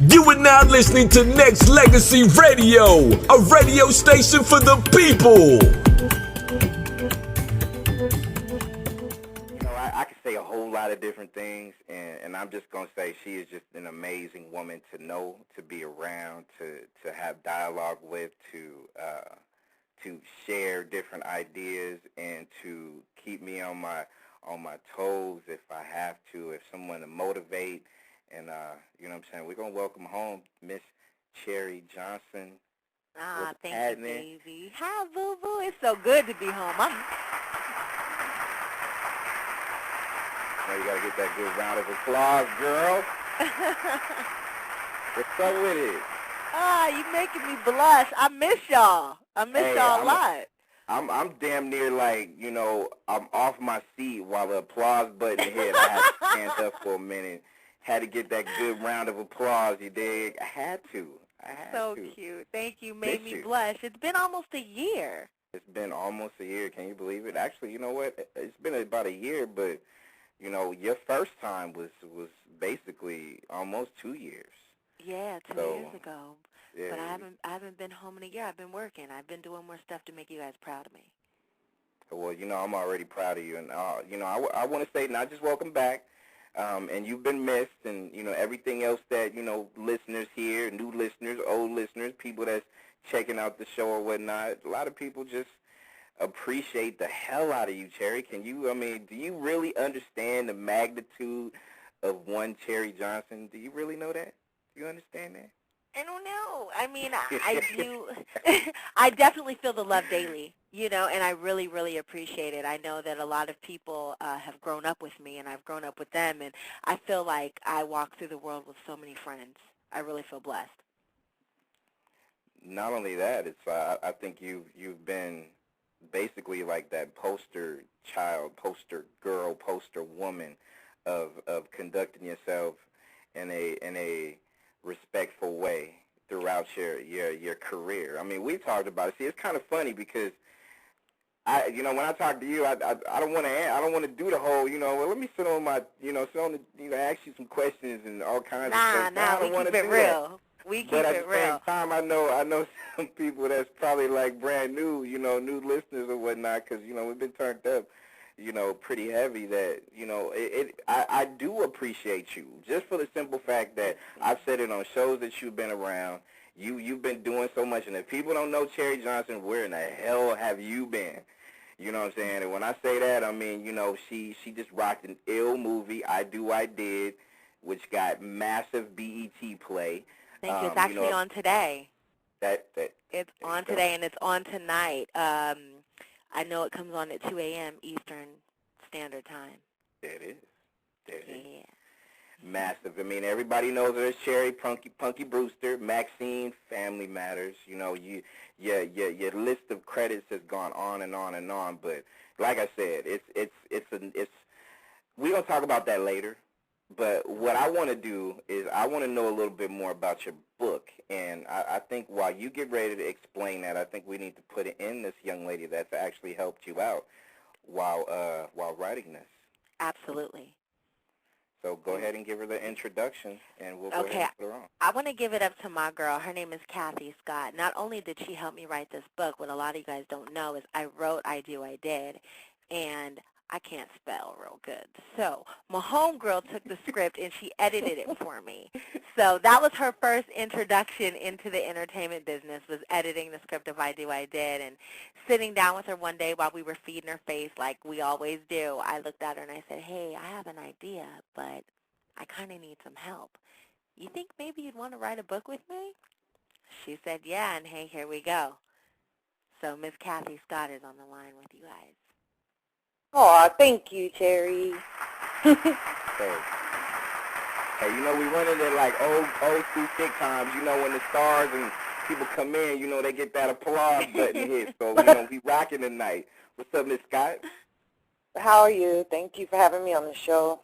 You are now listening to Nexxlegacy Radio, a radio station for the people. You know, I could say a whole lot of different things, and I'm just going to say she is just an amazing woman to know, to be around, to have dialogue with, to share different ideas, and to keep me on my toes if I have to, if someone to motivate. And, you know what I'm saying, we're going to welcome home Miss Cherry Johnson. Thank you, baby. Hi, boo-boo. It's so good to be home. Now you got to get that good round of applause, girl. What's up with it? You making me blush. I miss y'all. I miss y'all a lot. I'm damn near like, you know, I'm off my seat while the applause button hit. I had to stand up for a minute. Had to get that good round of applause, you dig? I had to. So cute. Thank you. Made me blush. It's been almost a year. It's been almost a year. Can you believe it? Actually, you know what? It's been about a year, but, you know, your first time was basically almost 2 years. Yeah, 2 years ago. Yeah. But I haven't been home in a year. I've been working. I've been doing more stuff to make you guys proud of me. Well, you know, I'm already proud of you. And, you know, I want to say not just welcome back, and you've been missed, and, you know, everything else that, you know, listeners here, new listeners, old listeners, people that's checking out the show or whatnot, a lot of people just appreciate the hell out of you, Cherry. Do you really understand the magnitude of one Cherry Johnson? Do you really know that? Do you understand that? I don't know. I mean, I do. I definitely feel the love daily, you know, and I really, really appreciate it. I know that a lot of people have grown up with me, and I've grown up with them, and I feel like I walk through the world with so many friends. I really feel blessed. Not only that, it's I think you've been basically like that poster child, poster girl, poster woman of conducting yourself in a respectful way throughout your career. I mean, we talked about it. See, it's kind of funny because when I talk to you, I don't want to do the whole, you know, well, let me sit on my, you know, ask you some questions and all kinds of stuff. Nah, we keep it real. We keep it real. But at the same time, I know some people that's probably like brand new, you know, new listeners or whatnot, because, you know, we've been turned up, you know, pretty heavy that, you know, I do appreciate you just for the simple fact that I've said it on shows that you've been around. You've been doing so much, and if people don't know Cherry Johnson, where in the hell have you been? You know what I'm saying? And when I say that, I mean, you know, she just rocked an ill movie, I Do, I Did, which got massive BET play. Thank you. It's actually on today. It's on today, and it's on tonight. I know it comes on at 2 a.m. Eastern Standard Time. There it is. Yeah. Massive. I mean, everybody knows her as Cherry, Punky Brewster, Maxine, Family Matters. You know, your list of credits has gone on and on and on. But like I said, we're gonna talk about that later. But what I want to do is I want to know a little bit more about your book, and I think while you get ready to explain that, I think we need to put it in this young lady that's actually helped you out while writing this. Absolutely. So go ahead and give her the introduction, and we'll go ahead and put her on. I want to give it up to my girl. Her name is Kathy Scott. Not only did she help me write this book, what a lot of you guys don't know is I wrote I Do, I Did, and I can't spell real good. So my homegirl took the script and she edited it for me. So that was her first introduction into the entertainment business, was editing the script of I Do, I Did. And sitting down with her one day while we were feeding her face like we always do, I looked at her and I said, hey, I have an idea, but I kind of need some help. You think maybe you'd want to write a book with me? She said, yeah, and hey, here we go. So Miss Kathy Scott is on the line with you guys. Aw, thank you, Cherry. Hey, you know, we run into like old school sitcoms, you know, when the stars and people come in, you know, they get that applause button hit. So, you know, we rocking tonight. What's up, Miss Scott? How are you? Thank you for having me on the show.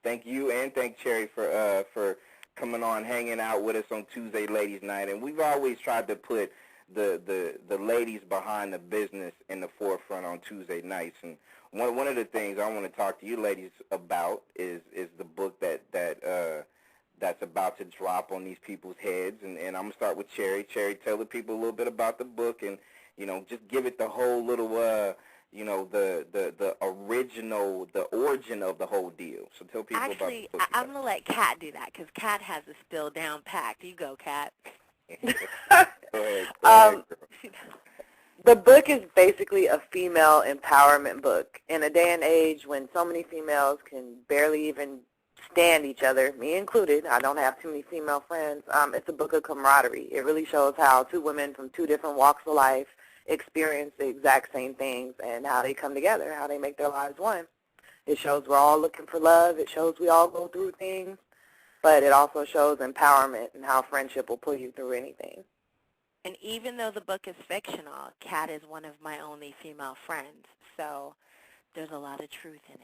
Thank you, and thank Cherry for coming on, hanging out with us on Tuesday Ladies Night. And we've always tried to put the ladies behind the business in the forefront on Tuesday nights. And one of the things I want to talk to you ladies about is the book that's about to drop on these people's heads, and I'm going to start with Cherry. Cherry, tell the people a little bit about the book and, just give it the whole little, the original, the origin of the whole deal. So tell people about the book. I'm going to let Kat do that because Kat has the spill down packed. You go, Kat. Go ahead. Go ahead, girl. The book is basically a female empowerment book. In a day and age when so many females can barely even stand each other, me included, I don't have too many female friends, it's a book of camaraderie. It really shows how two women from two different walks of life experience the exact same things and how they come together, how they make their lives one. It shows we're all looking for love. It shows we all go through things, but it also shows empowerment and how friendship will pull you through anything. And even though the book is fictional, Kat is one of my only female friends, so there's a lot of truth in it.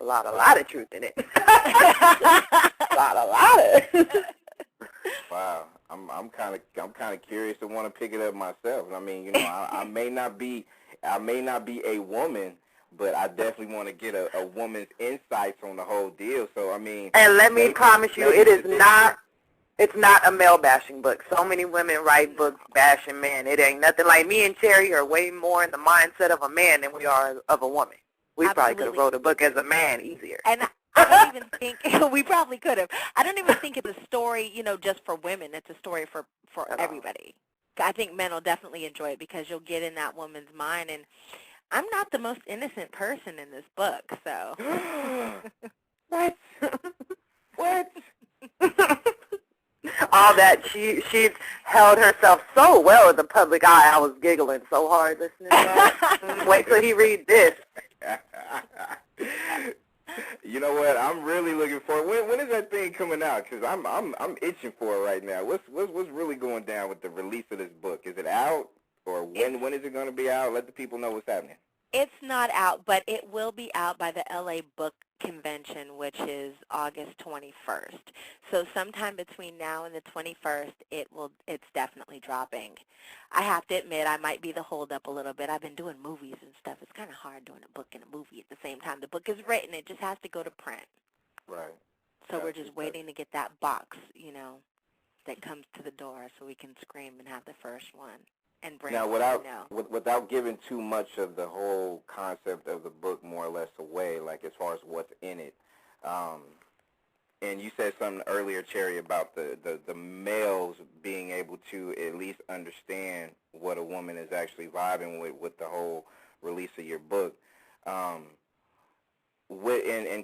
A lot of truth in it. a lot of. Wow, I'm kind of curious to want to pick it up myself. I mean, I may not be a woman, but I definitely want to get a woman's insights on the whole deal. So I mean, and let me promise you, it's not a male bashing book. So many women write books bashing men. It ain't nothing like me and Cherry are way more in the mindset of a man than we are of a woman. We probably could have wrote a book as a man easier. And I don't even think, we probably could have. I don't even think it's a story, just for women. It's a story for everybody. I think men will definitely enjoy it because you'll get in that woman's mind. And I'm not the most innocent person in this book, so. What? What? All that she held herself so well in the public eye. I was giggling so hard listening to that. Wait till he reads this. You know what? I'm really looking forward. When is that thing coming out? Because I'm itching for it right now. What's really going down with the release of this book? Is it out, or when is it going to be out? Let the people know what's happening. It's not out, but it will be out by the LA Book Convention, which is August 21st. So sometime between now and the 21st, it's definitely dropping. I have to admit, I might be the holdup a little bit. I've been doing movies and stuff. It's kind of hard doing a book and a movie at the same time. The book is written. It just has to go to print. Right. So we're just waiting to get that box, that comes to the door so we can scream and have the first one. And bring now, without giving too much of the whole concept of the book more or less away, like as far as what's in it, and you said something earlier, Cherry, about the males being able to at least understand what a woman is actually vibing with the whole release of your book. And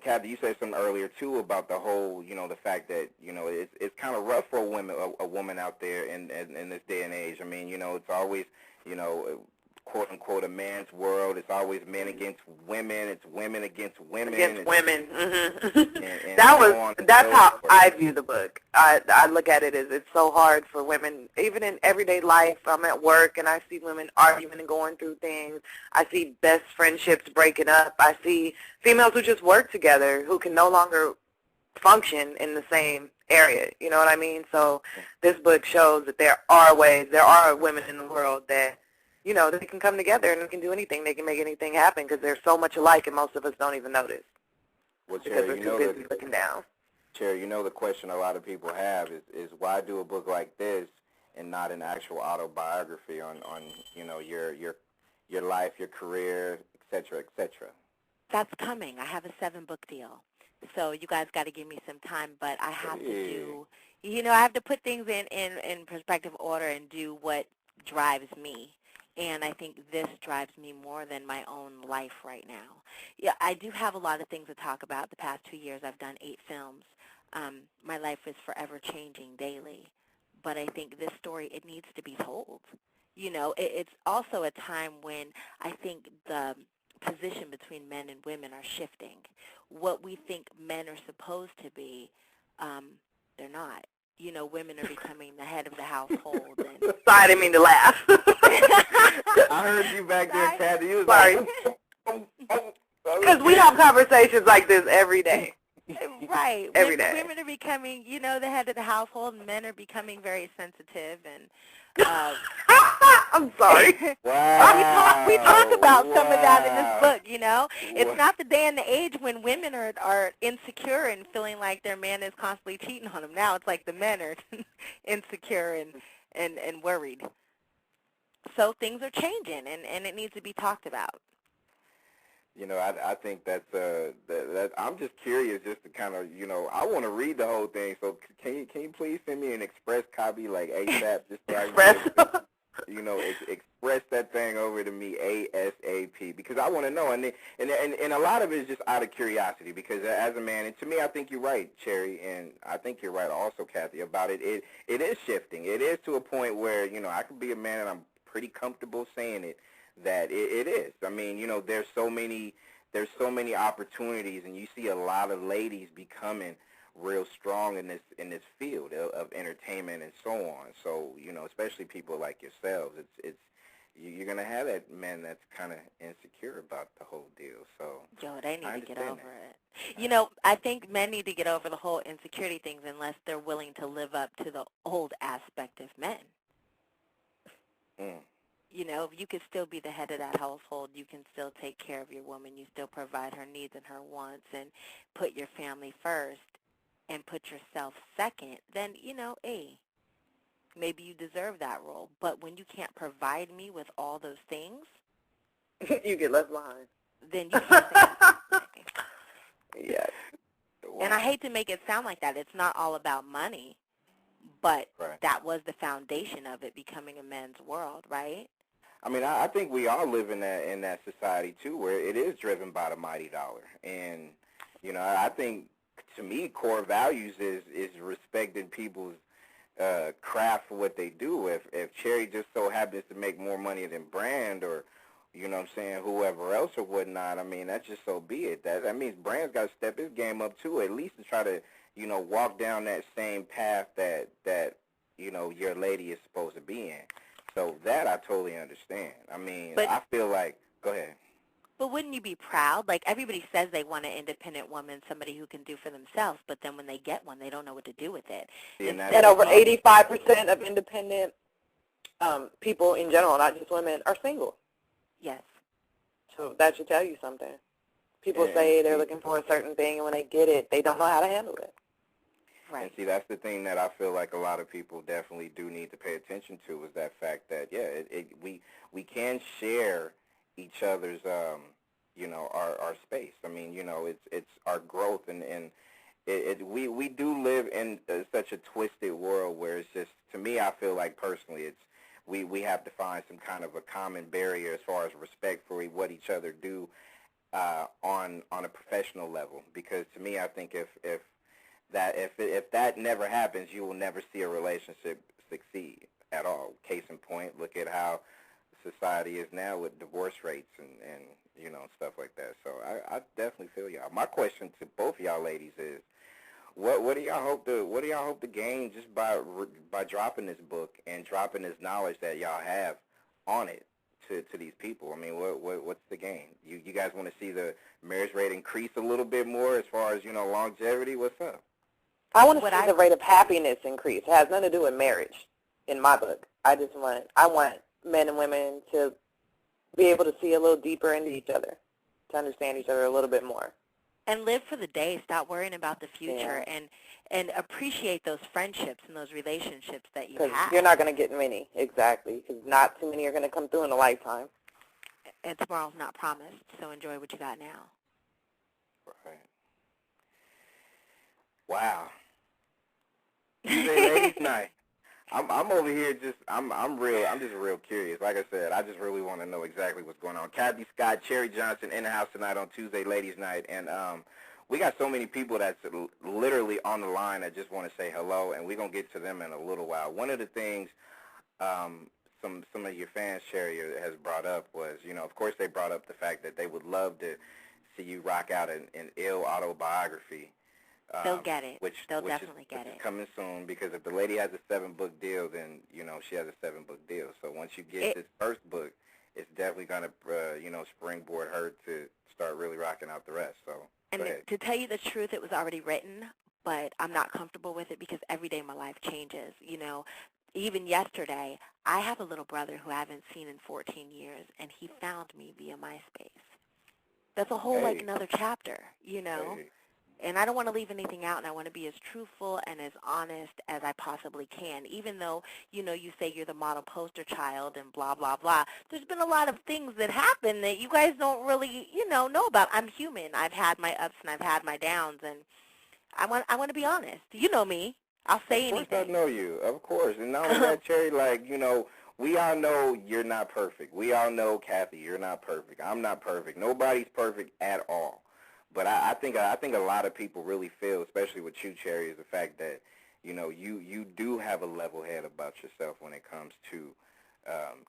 Kathy, you said something earlier too about the whole, the fact that it's kind of rough for a woman out there in this day and age. I mean, it's always, quote unquote, a man's world. It's always men against women. It's women against women. Against women. Mm-hmm. That's how I view the book. I look at it as it's so hard for women, even in everyday life. I'm at work and I see women arguing and going through things. I see best friendships breaking up. I see females who just work together who can no longer function in the same area. You know what I mean? So this book shows that there are women in the world that they can come together and they can do anything. They can make anything happen because they're so much alike and most of us don't even notice. Well, because we're too busy looking down. Cherry, the question a lot of people have is why do a book like this and not an actual autobiography on your life, your career, et cetera, et cetera? That's coming. I have a 7-book deal. So you guys got to give me some time, but I have to do, I have to put things in perspective order and do what drives me. And I think this drives me more than my own life right now. Yeah, I do have a lot of things to talk about. The past 2 years, I've done 8 films. My life is forever changing daily. But I think this story, it needs to be told. It's also a time when I think the position between men and women are shifting. What we think men are supposed to be, they're not. Women are becoming the head of the household. And sorry, I didn't mean to laugh. I heard you back there, Kathy. You was sorry. Because we have conversations like this every day. Right. Every day. Women are becoming, the head of the household, and men are becoming very sensitive. And I'm sorry. Wow. we talk about some of that in this book. It's Wow. not the day and the age when women are insecure and feeling like their man is constantly cheating on them. Now it's like the men are insecure and worried. So things are changing, and it needs to be talked about. I think that I'm just curious, just to kind of, I want to read the whole thing. So can you please send me an express copy, like ASAP, just so I can, express that thing over to me ASAP, because I want to know, and a lot of it is just out of curiosity, because as a man, and to me, I think you're right, Cherry, and I think you're right also, Kathy, about it. It is shifting. It is to a point where I could be a man, and I'm pretty comfortable saying it, that it is. I mean, there's so many opportunities, and you see a lot of ladies becoming real strong in this field of entertainment and so on. So, especially people like yourselves, you're gonna have that man that's kind of insecure about the whole deal. So, Joe, they need to get over that. it. I think men need to get over the whole insecurity things unless they're willing to live up to the old aspect of men. If you could still be the head of that household, you can still take care of your woman, you still provide her needs and her wants, and put your family first and put yourself second, then, maybe you deserve that role. But when you can't provide me with all those things, you get left behind. Then you can't. Yes. And I hate to make it sound like that. It's not all about money, but that was the foundation of it becoming a men's world, right? I mean, I think we all live in that society too, where it is driven by the mighty dollar. And I think, to me, core values is respecting people's craft for what they do. If Cherry just so happens to make more money than Brand, or whoever else or whatnot, I mean, that's just so be it. That means Brand's got to step his game up too, at least to try to walk down that same path that your lady is supposed to be in. So that I totally understand. I mean, I feel like, go ahead. But wouldn't you be proud? Like, everybody says they want an independent woman, somebody who can do for themselves, but then when they get one, they don't know what to do with it. And over 85% of independent people in general, not just women, are single. Yes. So that should tell you something. People say they're looking for a certain thing, and when they get it, they don't know how to handle it. Right. And see, that's the thing that I feel like a lot of people definitely do need to pay attention to, is that fact that, we can share each other's, our space. I mean, it's our growth, and we do live in such a twisted world where it's just, to me, I feel like personally, it's we have to find some kind of a common barrier as far as respect for what each other do on a professional level. Because to me, I think if that never happens, you will never see a relationship succeed at all. Case in point, look at how society is now with divorce rates and stuff like that. So I definitely feel y'all. My question to both of y'all ladies is, what do y'all hope to gain just by dropping this book and dropping this knowledge that y'all have on it to these people? I mean, what's the gain? You guys want to see the marriage rate increase a little bit more as far as longevity? What's up? I want to see the rate of happiness increase. It has nothing to do with marriage in my book. I want men and women to be able to see a little deeper into each other, to understand each other a little bit more. And live for the day. Stop worrying about the future, and appreciate those friendships and those relationships that you have. You're not going to get many, exactly, because not too many are going to come through in a lifetime. And tomorrow's not promised, so enjoy what you got now. Right. Wow. Tuesday ladies night. I'm over here I'm just real curious. Like I said, I just really want to know exactly what's going on. Kathy Scott, Cherry Johnson in the house tonight on Tuesday ladies night, and we got so many people that's literally on the line that just want to say hello, and we're gonna get to them in a little while. One of the things some of your fans, Cherry, has brought up was, of course they brought up the fact that they would love to see you rock out an ill autobiography. They'll get it. They'll definitely get it. Which is coming soon, because if the lady has a 7-book deal, then, she has a 7-book deal. So once you get this first book, it's definitely going to, springboard her to start really rocking out the rest. So And to tell you the truth, it was already written, but I'm not comfortable with it because every day my life changes. You know, even yesterday, I have a little brother who I haven't seen in 14 years, and he found me via MySpace. That's a whole, like, another chapter, you know? And I don't want to leave anything out, and I want to be as truthful and as honest as I possibly can. Even though, you know, you say you're the model poster child and blah, blah, blah, there's been a lot of things that happen that you guys don't really, you know about. I'm human. I've had my ups and I've had my downs, and I want to be honest. You know me. I'll say anything. Of course I know you. Of course. And not only that, Cherry, like, you know, we all know you're not perfect. We all know, Kathy, you're not perfect. I'm not perfect. Nobody's perfect at all. But I think a lot of people really feel, especially with you, Cherry, is the fact that, you know, you do have a level head about yourself when it comes to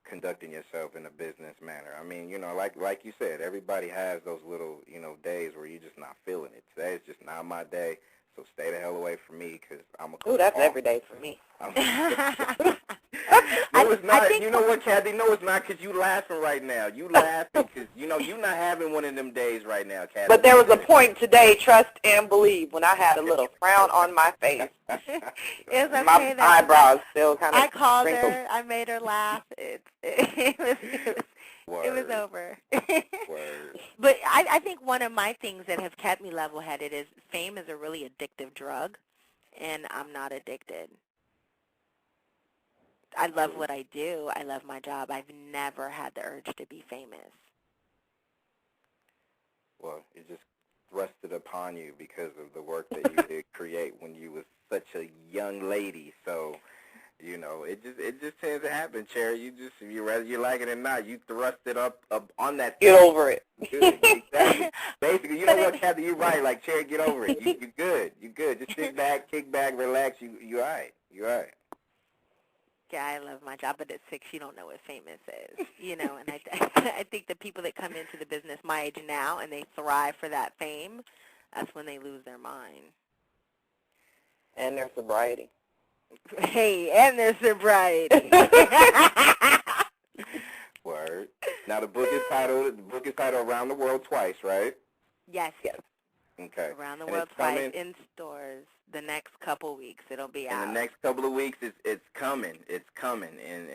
conducting yourself in a business manner. I mean, you know, like you said, everybody has those little, you know, days where you're just not feeling it. Today is just not my day, so stay the hell away from me because I'm a. Ooh, that's every day for me. No, it's not. You know what, Kathy? No, it's not because you laughing right now. You laughing because, you know, you're not having one of them days right now, Kathy. But there was a point today, trust and believe, when I had a little frown on my face. It's okay. My eyebrows still kind of I called wrinkled. her. I made her laugh. It was over. Word. But I think one of my things that have kept me level-headed is fame is a really addictive drug, and I'm not addicted. I love what I do. I love my job. I've never had the urge to be famous. Well, it just thrusted upon you because of the work that you did create when you was such a young lady. So, you know, it just tends to happen, Cherry. Whether you like it or not, you thrust it up on that. Get over it. Good. Exactly. Basically, you know what, Kathy? You're right. Like, Cherry, get over it. You're good. You're good. Just kick back, relax. You all right. You all right. Yeah, I love my job, but at 6, you don't know what famous is, you know. And I think the people that come into the business my age now and they thrive for that fame, that's when they lose their mind. And their sobriety. Hey, and their sobriety. Word. Now the book is titled Around the World Twice, right? Yes. Okay. Around the World Twice in stores the next couple weeks. It'll be out. In the next couple of weeks, it's coming. It's coming, and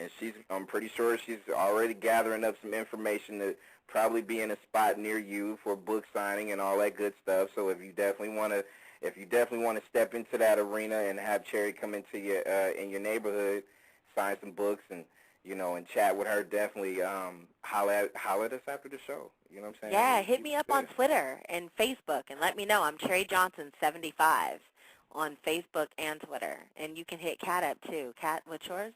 I'm pretty sure she's already gathering up some information to probably be in a spot near you for book signing and all that good stuff. So if you definitely want to step into that arena and have Cherry come into your in your neighborhood, sign some books and, you know, and chat with her, definitely holler at us after the show. You know what I'm saying? Yeah, hit me up on Twitter and Facebook and let me know. I'm Cherry Johnson 75 on Facebook and Twitter. And you can hit Kat up too. Kat, what's yours?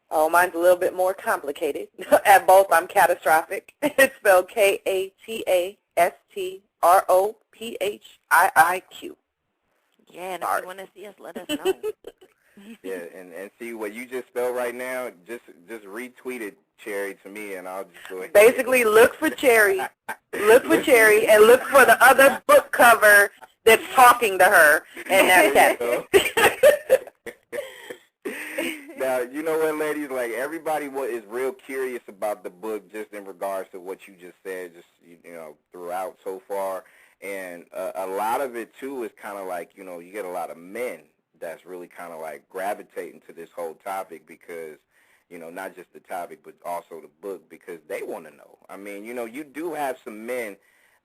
Oh, mine's a little bit more complicated. At both, I'm catastrophic. It's spelled Katastrofhiiq. Yeah, and if you want to see us, let us know. Yeah, and see what you just spelled right now. Just retweet it, Cherry, to me, and I'll just go ahead. Basically, look for Cherry, and look for the other book cover that's talking to her, and that's it. Now, you know what, ladies? Like, everybody is real curious about the book, just in regards to what you just said, just you know, throughout so far, and a lot of it too is kind of like, you know, you get a lot of men that's really kind of like gravitating to this whole topic because, you know, not just the topic, but also the book, because they want to know. I mean, you know, you do have some men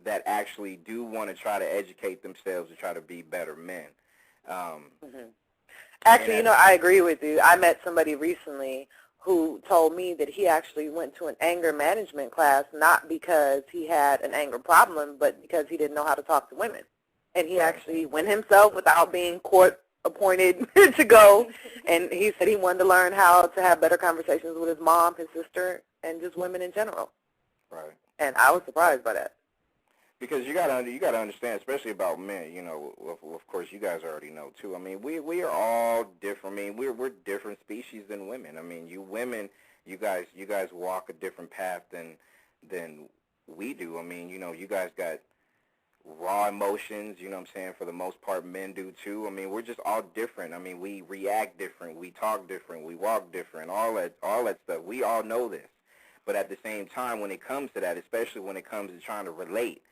that actually do want to try to educate themselves to try to be better men. Actually, you know, I agree with you. I met somebody recently who told me that he actually went to an anger management class not because he had an anger problem, but because he didn't know how to talk to women. And he actually went himself without being court appointed to go, and he said he wanted to learn how to have better conversations with his mom, his sister, and just women in general. Right. And I was surprised by that. Because you gotta understand, especially about men. You know, of course, you guys already know too. I mean, we are all different. I mean, we're different species than women. I mean, you women, you guys walk a different path than we do. I mean, you know, you guys got raw emotions, you know what I'm saying? For the most part, men do too. I mean, we're just all different. I mean, we react different, we talk different, we walk different, all that stuff. We all know this. But at the same time, when it comes to that, especially when it comes to trying to relate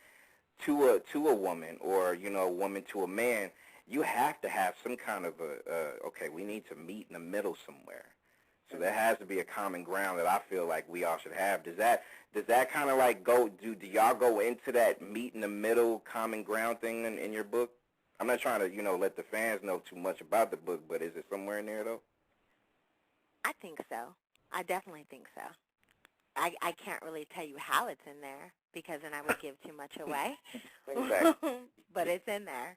to a woman, or a woman to a man, you have to have some kind of okay, we need to meet in the middle somewhere. So there has to be a common ground that I feel like we all should have. Does that kind of like do y'all go into that meet in the middle common ground thing in your book? I'm not trying to, let the fans know too much about the book, but is it somewhere in there though? I think so. I definitely think so. I can't really tell you how it's in there because then I would give too much away. Exactly. But it's in there.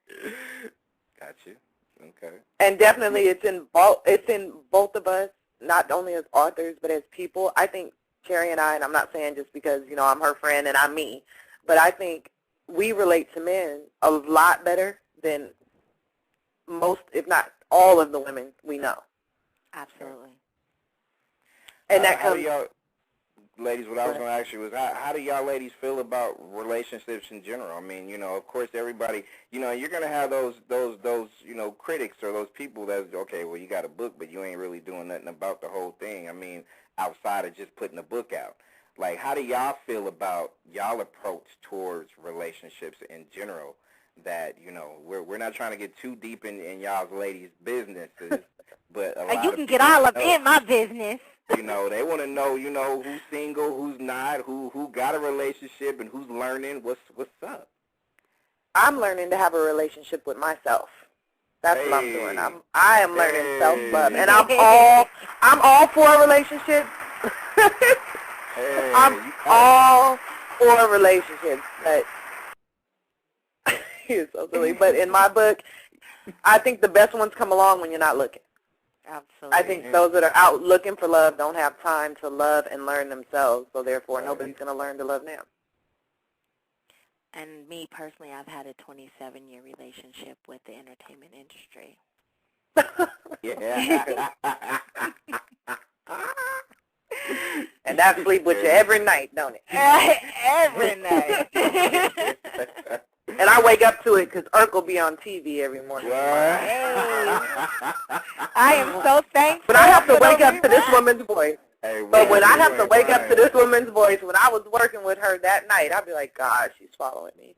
Gotcha. Okay. And definitely it's in both of us, not only as authors but as people. I think Cherry and I'm not saying just because, I'm her friend and I'm me, but I think we relate to men a lot better than most, if not all of the women we know. Absolutely. And that how comes... do y'all, ladies, what I was going to ask you was, how do y'all ladies feel about relationships in general? I mean, of course, everybody, you're going to have those, critics or those people that's, okay, well, you got a book, but you ain't really doing nothing about the whole thing. I mean, outside of just putting a book out. Like, how do y'all feel about y'all approach towards relationships in general? That, we're not trying to get too deep in y'all's ladies' businesses, but a lot you of can get all up in my business. they want to know, who's single, who's not, who got a relationship, and who's learning. What's up? I'm learning to have a relationship with myself. That's what I'm doing. I am learning self-love, and I'm all for a relationship. I'm all for relationships, but you're so silly. But in my book, I think the best ones come along when you're not looking. Absolutely. I think those that are out looking for love don't have time to love and learn themselves, so therefore nobody's going to learn to love them. And me personally, I've had a 27-year relationship with the entertainment industry. Yeah. And that sleep with you every night, don't it? Every night. And I wake up to it because Urk will be on TV every morning. Hey. I am so thankful. But I have to wake up to this woman's voice. Hey, but when I have to wake up to this woman's voice, when I was working with her that night, I'd be like, God, she's following me.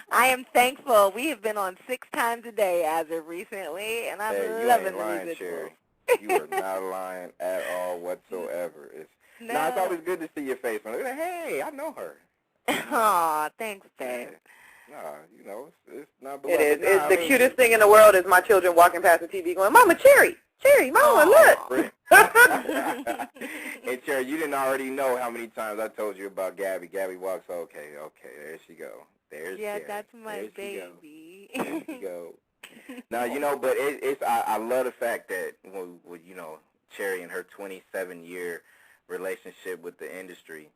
I am thankful. We have been on 6 times a day as of recently, and I'm loving the music. Cherry. You are not lying at all whatsoever. It's always good to see your face. Hey, I know her. Aw, thanks, babe. It's not. It is. It's the cutest thing in the world is my children walking past the TV going, Mama, Cherry, Mama, look. Hey, Cherry, you didn't already know how many times I told you about Gabby. Gabby walks, okay, there she go. There's Cherry. That's my baby. There she go. Now, but I love the fact that, Cherry and her 27-year relationship with the industry,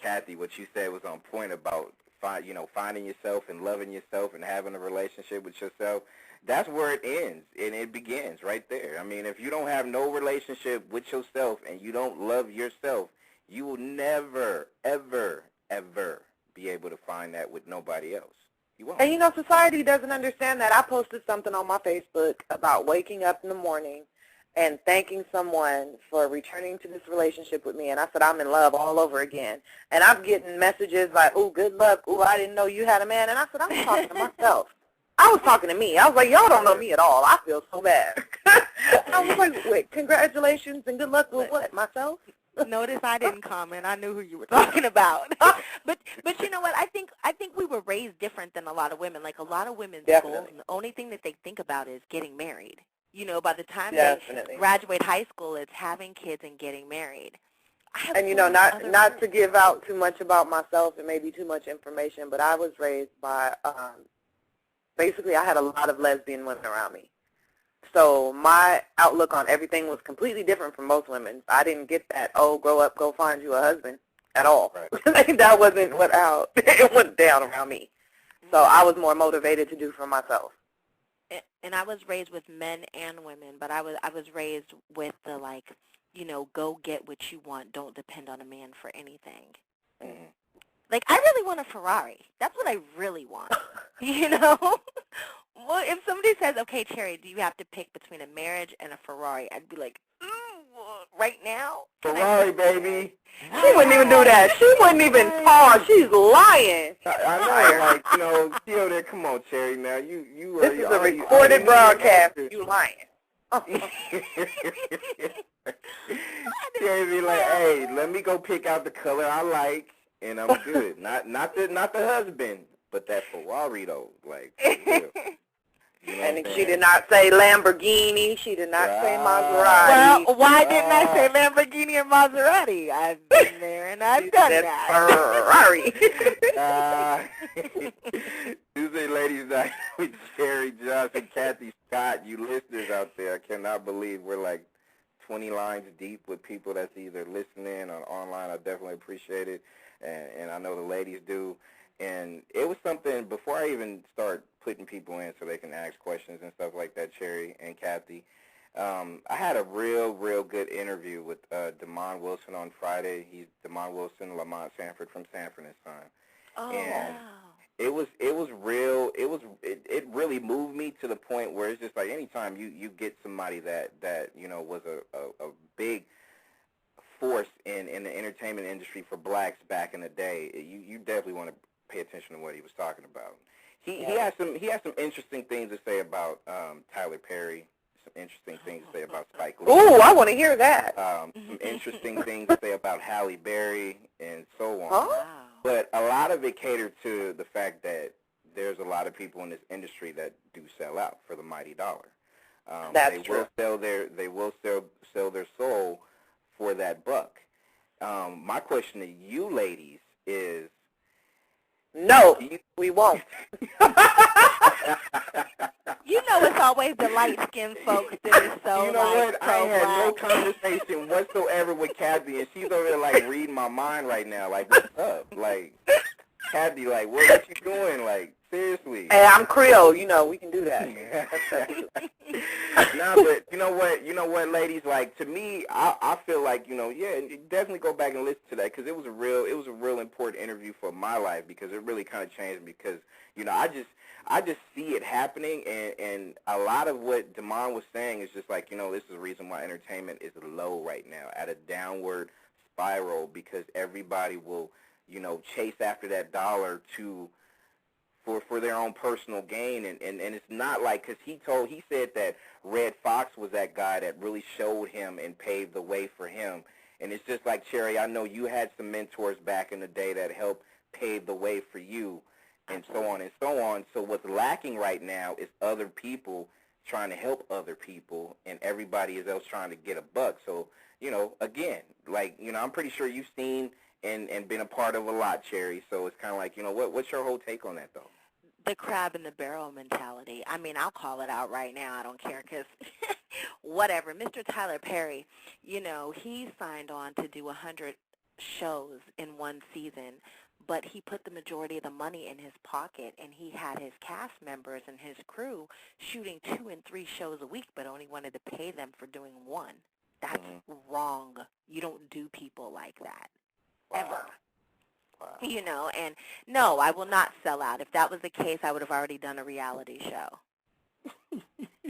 Kathy, what you said was on point about, finding yourself and loving yourself and having a relationship with yourself. That's where it ends, and it begins right there. I mean, if you don't have no relationship with yourself and you don't love yourself, you will never, ever, ever be able to find that with nobody else. You won't. And, society doesn't understand that. I posted something on my Facebook about waking up in the morning and thanking someone for returning to this relationship with me. And I said, I'm in love all over again. And I'm getting messages like, ooh, good luck. Ooh, I didn't know you had a man. And I said, I'm talking to myself. I was talking to me. I was like, y'all don't know me at all. I feel so bad. I was like, wait, congratulations and good luck with what, myself? Notice I didn't comment. I knew who you were talking about. But you know what? I think we were raised different than a lot of women. Like a lot of women's goals, the only thing that they think about is getting married. By the time they graduate high school, it's having kids and getting married. And, not to give out too much about myself and maybe too much information, but I was raised by, basically I had a lot of lesbian women around me. So my outlook on everything was completely different from most women. I didn't get that, grow up, go find you a husband at all. Right. That wasn't how it went down around me. So I was more motivated to do for myself. And I was raised with men and women, but I was raised with the, go get what you want. Don't depend on a man for anything. Mm-hmm. Like, I really want a Ferrari. That's what I really want. Well, if somebody says, okay, Cherry, do you have to pick between a marriage and a Ferrari? I'd be like, right now. Ferrari, baby. She wouldn't even do that. She wouldn't even pause. She's lying. I know, like, you know, she over there, come on, Cherry, now, you This is a recorded broadcast. You lying. Cherry be like, hey, let me go pick out the color I like, and I'm good. Not the husband, but that Ferrari, though, like, for real. You know And she did not say Lamborghini. She did not say Maserati. Well, why didn't I say Lamborghini and Maserati? I've been there and I've done that. Ferrari. Tuesday Ladies Night with Cherry Johnson, Kathy Scott. You listeners out there, I cannot believe we're like 20 lines deep with people that's either listening or online. I definitely appreciate it, and I know the ladies do. And it was something, before I even start putting people in so they can ask questions and stuff like that, Cherry and Kathy, I had a real good interview with Damon Wilson on Friday. He's Damon Wilson, Lamont Sanford from Sanford and Son. Oh, And wow. it really moved me to the point where it's just like anytime you get somebody that you know was a big force in the entertainment industry for blacks back in the day, you definitely want to pay attention to what he was talking about. He has some interesting things to say about Tyler Perry, some interesting things to say about Spike Lee. Ooh, I want to hear that. Some interesting things to say about Halle Berry and so on. Huh? Wow. But a lot of it catered to the fact that there's a lot of people in this industry that do sell out for the mighty dollar. That's true. They will sell their soul for that buck. My question to you ladies is, No, we won't. You know it's always the light-skinned folks that is so, you know like, what? I ain't had no pro-black. conversation whatsoever with Kathy, and she's over there, like, reading my mind right now. Like, what's up? Like, Kathy, like, what you doing? Like, seriously. Hey, I'm Creole. You know, we can do that. Nah, but you know what, ladies? Like, to me, I feel like, you know, yeah, definitely go back and listen to that, because it was a real important interview for my life, because it really kind of changed me, because, you know, I just see it happening, and a lot of what Damon was saying is just like, you know, this is the reason why entertainment is low right now, at a downward spiral, because everybody will, you know, chase after that dollar for their own personal gain, and it's not like, because he said that Red Fox was that guy that really showed him and paved the way for him, and it's just like, Cherry, I know you had some mentors back in the day that helped pave the way for you, and so on and so on. So what's lacking right now is other people trying to help other people, and everybody else trying to get a buck. So, you know, again, like, you know, I'm pretty sure you've seen and been a part of a lot, Cherry. So it's kind of like, you know, what's your whole take on that, though? The crab in the barrel mentality. I mean, I'll call it out right now. I don't care, because whatever. Mr. Tyler Perry, you know, he signed on to do 100 shows in one season, but he put the majority of the money in his pocket, and he had his cast members and his crew shooting 2 and 3 shows a week, but only wanted to pay them for doing one. That's wrong. You don't do people like that, ever. Wow. You know, and no, I will not sell out. If that was the case, I would have already done a reality show.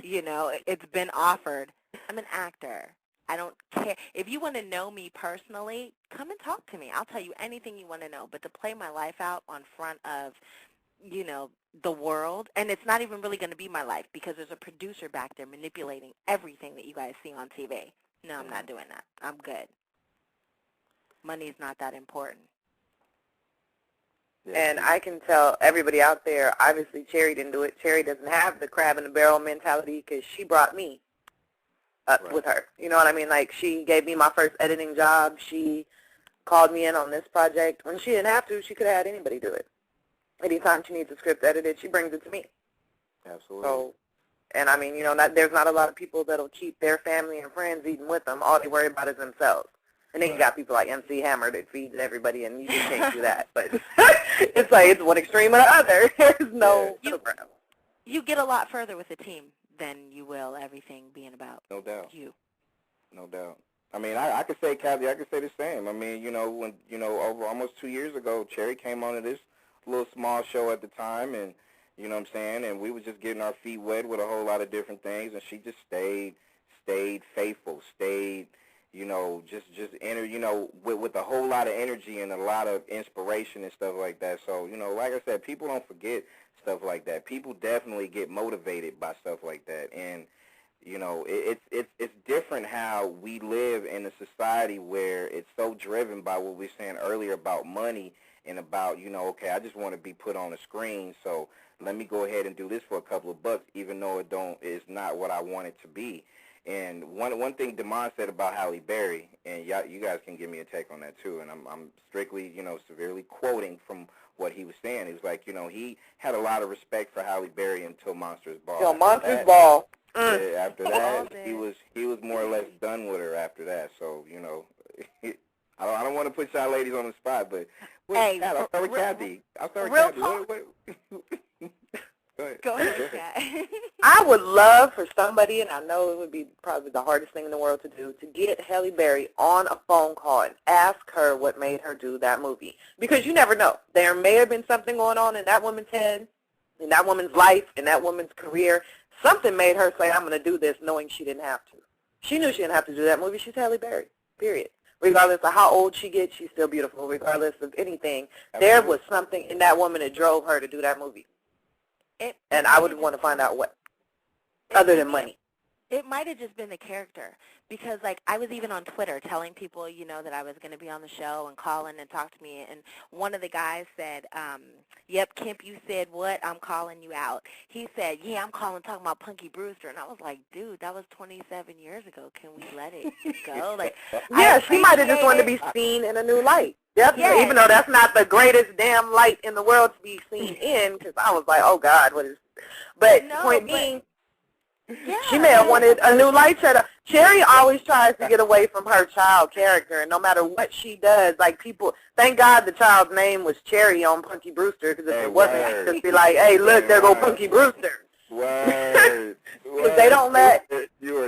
You know, it's been offered. I'm an actor. I don't care. If you want to know me personally, come and talk to me. I'll tell you anything you want to know. But to play my life out on front of, you know, the world, and it's not even really going to be my life, because there's a producer back there manipulating everything that you guys see on TV. No, I'm not doing that. I'm good. Money's not that important. And I can tell everybody out there, obviously Cherry didn't do it. Cherry doesn't have the crab in the barrel mentality, because she brought me up with her. You know what I mean? Like, she gave me my first editing job. She called me in on this project. When she didn't have to, she could have had anybody do it. Anytime she needs a script edited, she brings it to me. Absolutely. So, and I mean, you know, there's not a lot of people that'll keep their family and friends eating with them. All they worry about is themselves. And then you got people like MC Hammer that feeds everybody, and you just can't do that. But it's like, it's one extreme or the other. There's no middle ground. You get a lot further with a team than you will everything being about No doubt. you. No doubt. I mean, I could say, Kathy, I could say the same. I mean, you know, when, you know, over almost 2 years ago, Cherry came onto this little small show at the time, and, you know what I'm saying, and we was just getting our feet wet with a whole lot of different things, and she just stayed faithful, stayed, just enter, with a whole lot of energy and a lot of inspiration and stuff like that. So, like I said, people don't forget stuff like that. People definitely get motivated by stuff like that. And, it's different how we live in a society where it's so driven by what we were saying earlier about money and about, okay, I just want to be put on a screen, so let me go ahead and do this for a couple of bucks, even though it's not what I want it to be. And one thing Damon said about Halle Berry, and you guys can give me a take on that too, and I'm strictly, severely quoting from what he was saying. He was like, he had a lot of respect for Halle Berry until Monsters Ball. Yo, Monsters Ball. After that, he was more or less done with her after that. So, I don't want to put y'all ladies on the spot, but hey, I'll start with Kathy. Real Kathy. Go ahead, Kat. I would love for somebody, and I know it would be probably the hardest thing in the world to do, to get Halle Berry on a phone call and ask her what made her do that movie. Because you never know. There may have been something going on in that woman's head, in that woman's life, in that woman's career. Something made her say, I'm going to do this, knowing she didn't have to. She knew she didn't have to do that movie. She's Halle Berry, period. Regardless of how old she gets, she's still beautiful. Regardless of anything, there was something in that woman that drove her to do that movie. And I would want to find out what, other than money. It might have just been the character, because, like, I was even on Twitter telling people, that I was going to be on the show and call in and talk to me, and one of the guys said, yep, Kemp, you said what? I'm calling you out. He said, yeah, I'm calling, talking about Punky Brewster, and I was like, dude, that was 27 years ago. Can we let it go? Like, yeah, she might have just wanted to be seen in a new light. Yep, yes. Even though that's not the greatest damn light in the world to be seen in, because I was like, oh, God, what is... But no, point being... Yeah. She may have wanted a new light set up. Cherry always tries to get away from her child character, and no matter what she does, like, people, thank God the child's name was Cherry on Punky Brewster, because if it wasn't, I'd just be like, hey, look, there go Punky Brewster. Because they don't let,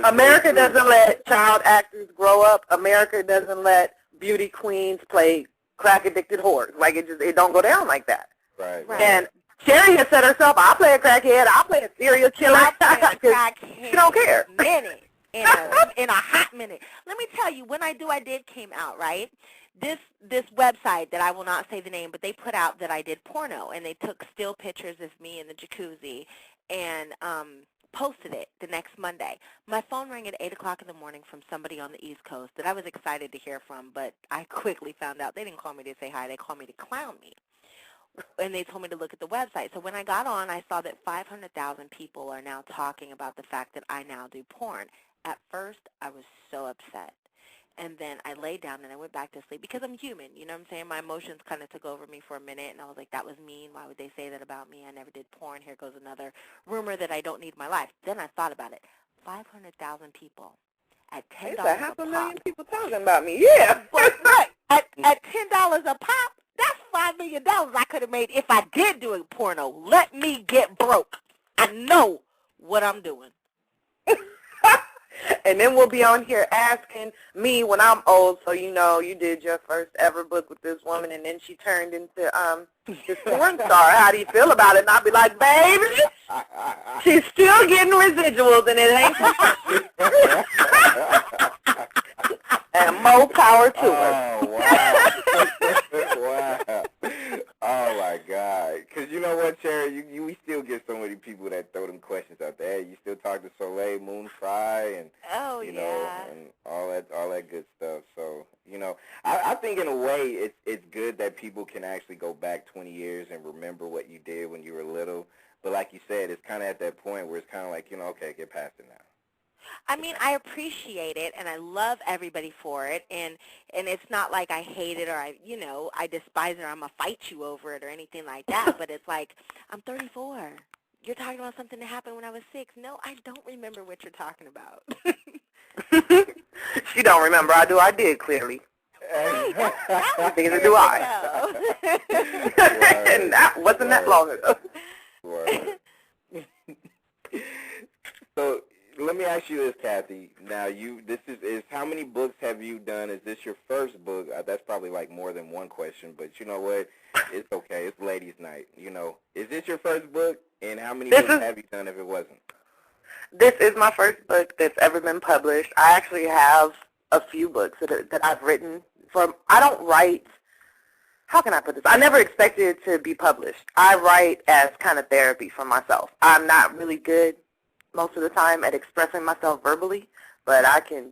America doesn't let child actors grow up. America doesn't let beauty queens play crack-addicted whores. Like, it don't go down like that. Right. And Cherry has said herself, I'll play a crackhead, I'll play a serial killer. She don't care. In a hot minute. Let me tell you, When I Do, I Did came out, right? This website that I will not say the name, but they put out that I did porno, and they took still pictures of me in the jacuzzi and posted it the next Monday. My phone rang at 8 o'clock in the morning from somebody on the East Coast that I was excited to hear from, but I quickly found out they didn't call me to say hi. They called me to clown me. And they told me to look at the website. So when I got on, I saw that 500,000 people are now talking about the fact that I now do porn. At first, I was so upset. And then I laid down and I went back to sleep because I'm human. You know what I'm saying? My emotions kind of took over me for a minute, and I was like, that was mean. Why would they say that about me? I never did porn. Here goes another rumor that I don't need in my life. Then I thought about it. 500,000 people at $10 a pop. Half a million people talking about me. Yeah. Right. At $10 a pop. That's $5 million I could have made if I did do a porno. Let me get broke. I know what I'm doing. And then we'll be on here asking me when I'm old, so you know you did your first ever book with this woman, and then she turned into this porn star. How do you feel about it? And I'll be like, baby, she's still getting residuals, and it ain't. And more power to her. Oh, wow. Wow. Oh, my God. Because you know what, Cherry? We still get so many people that throw them questions out there. You still talk to Soleil Moon Frye and, and all that good stuff. So, I think in a way it's good that people can actually go back 20 years and remember what you did when you were little. But like you said, it's kind of at that point where it's kind of like, okay, get past it now. I mean, I appreciate it, and I love everybody for it, and it's not like I hate it or I despise it or I'm going to fight you over it or anything like that, but it's like, I'm 34. You're talking about something that happened when I was 6. No, I don't remember what you're talking about. She don't remember. I did, clearly. Neither do I. And that wasn't that long ago. So, let me ask you this, Kathy. Now, this is how many books have you done? Is this your first book? That's probably like more than one question, but you know what? It's okay. It's ladies' night. Is this your first book? And how many books have you done if it wasn't? This is my first book that's ever been published. I actually have a few books that I've written. I don't write, how can I put this? I never expected it to be published. I write as kind of therapy for myself. I'm not really good most of the time at expressing myself verbally, but I can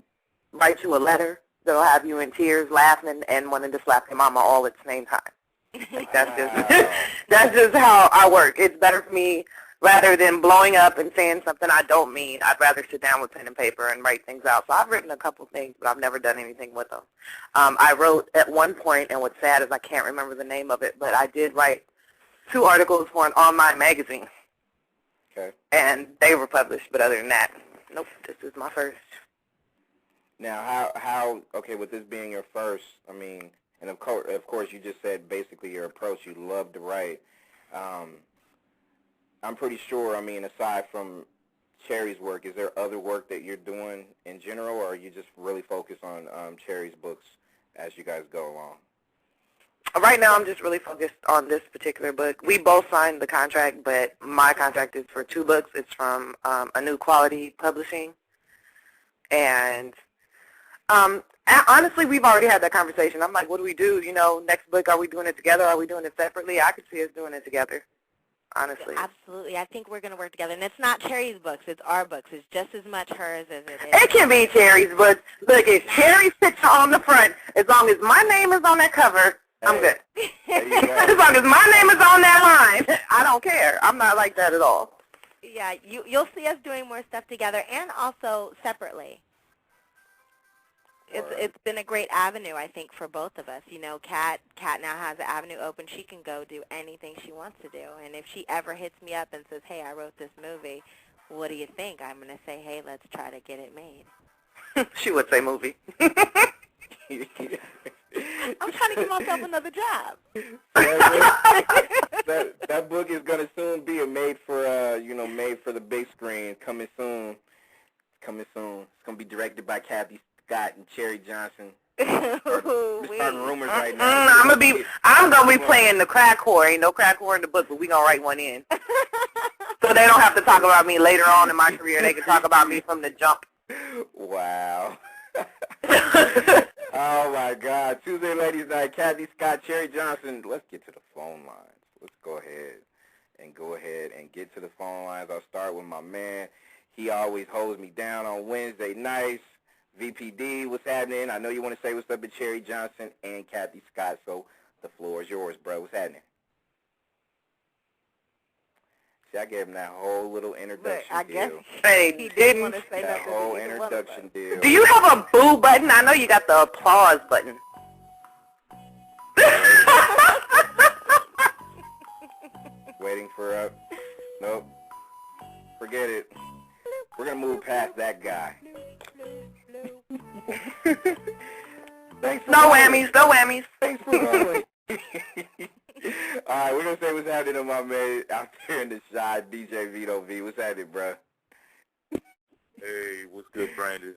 write you a letter that'll have you in tears, laughing, and wanting to slap your mama all at the same time. Like, that's just how I work. It's better for me, rather than blowing up and saying something I don't mean. I'd rather sit down with pen and paper and write things out. So I've written a couple things, but I've never done anything with them. I wrote at one point, and what's sad is I can't remember the name of it, but I did write 2 articles for an online magazine. Okay. And they were published, but other than that, nope, this is my first. Now, how okay, with this being your first, I mean, and of course, you just said basically your approach, you love to write. I'm pretty sure, I mean, aside from Cherry's work, is there other work that you're doing in general, or are you just really focused on Cherry's books as you guys go along? Right now, I'm just really focused on this particular book. We both signed the contract, but my contract is for 2 books. It's from A New Quality Publishing. And honestly, we've already had that conversation. I'm like, what do we do? You know, next book, are we doing it together? Are we doing it separately? I could see us doing it together, honestly. Absolutely. I think we're going to work together. And it's not Cherry's books. It's our books. It's just as much hers as it is. It can be Cherry's books. Look, it's Cherry's picture on the front. As long as my name is on that cover, I'm good. As long as my name is on that line, I don't care. I'm not like that at all. Yeah, you'll see us doing more stuff together and also separately. It's been a great avenue, I think, for both of us. You know, Kat now has an avenue open. She can go do anything she wants to do. And if she ever hits me up and says, hey, I wrote this movie, what do you think? I'm going to say, hey, let's try to get it made. She would say movie. I'm trying to give myself another job. That book is going to soon be made for the big screen. Coming soon. It's going to be directed by Kathy Scott and Cherry Johnson. We're starting rumors right now. I'm gonna be playing the crack whore. Ain't no crack whore in the book, but we gonna write one in. So they don't have to talk about me later on in my career. They can talk about me from the jump. Wow. Oh my God. Tuesday Ladies Night, Kathy Scott, Cherry Johnson. Let's get to the phone lines. Let's go ahead and get to the phone lines. I'll start with my man. He always holds me down on Wednesday nights. VPD, what's happening? I know you want to say what's up to Cherry Johnson and Kathy Scott, so the floor is yours, bro. What's happening? See, I gave him that whole little introduction deal. He didn't want to say that whole introduction deal. Do you have a boo button? I know you got the applause button. Waiting for nope. Forget it. We're going to move past that guy. No whammies, no whammies. Thanks for calling. All right, we're going to say what's happening to my man out there in the shot, DJ Vito V. What's happening, bro? Hey, what's good, Brandon?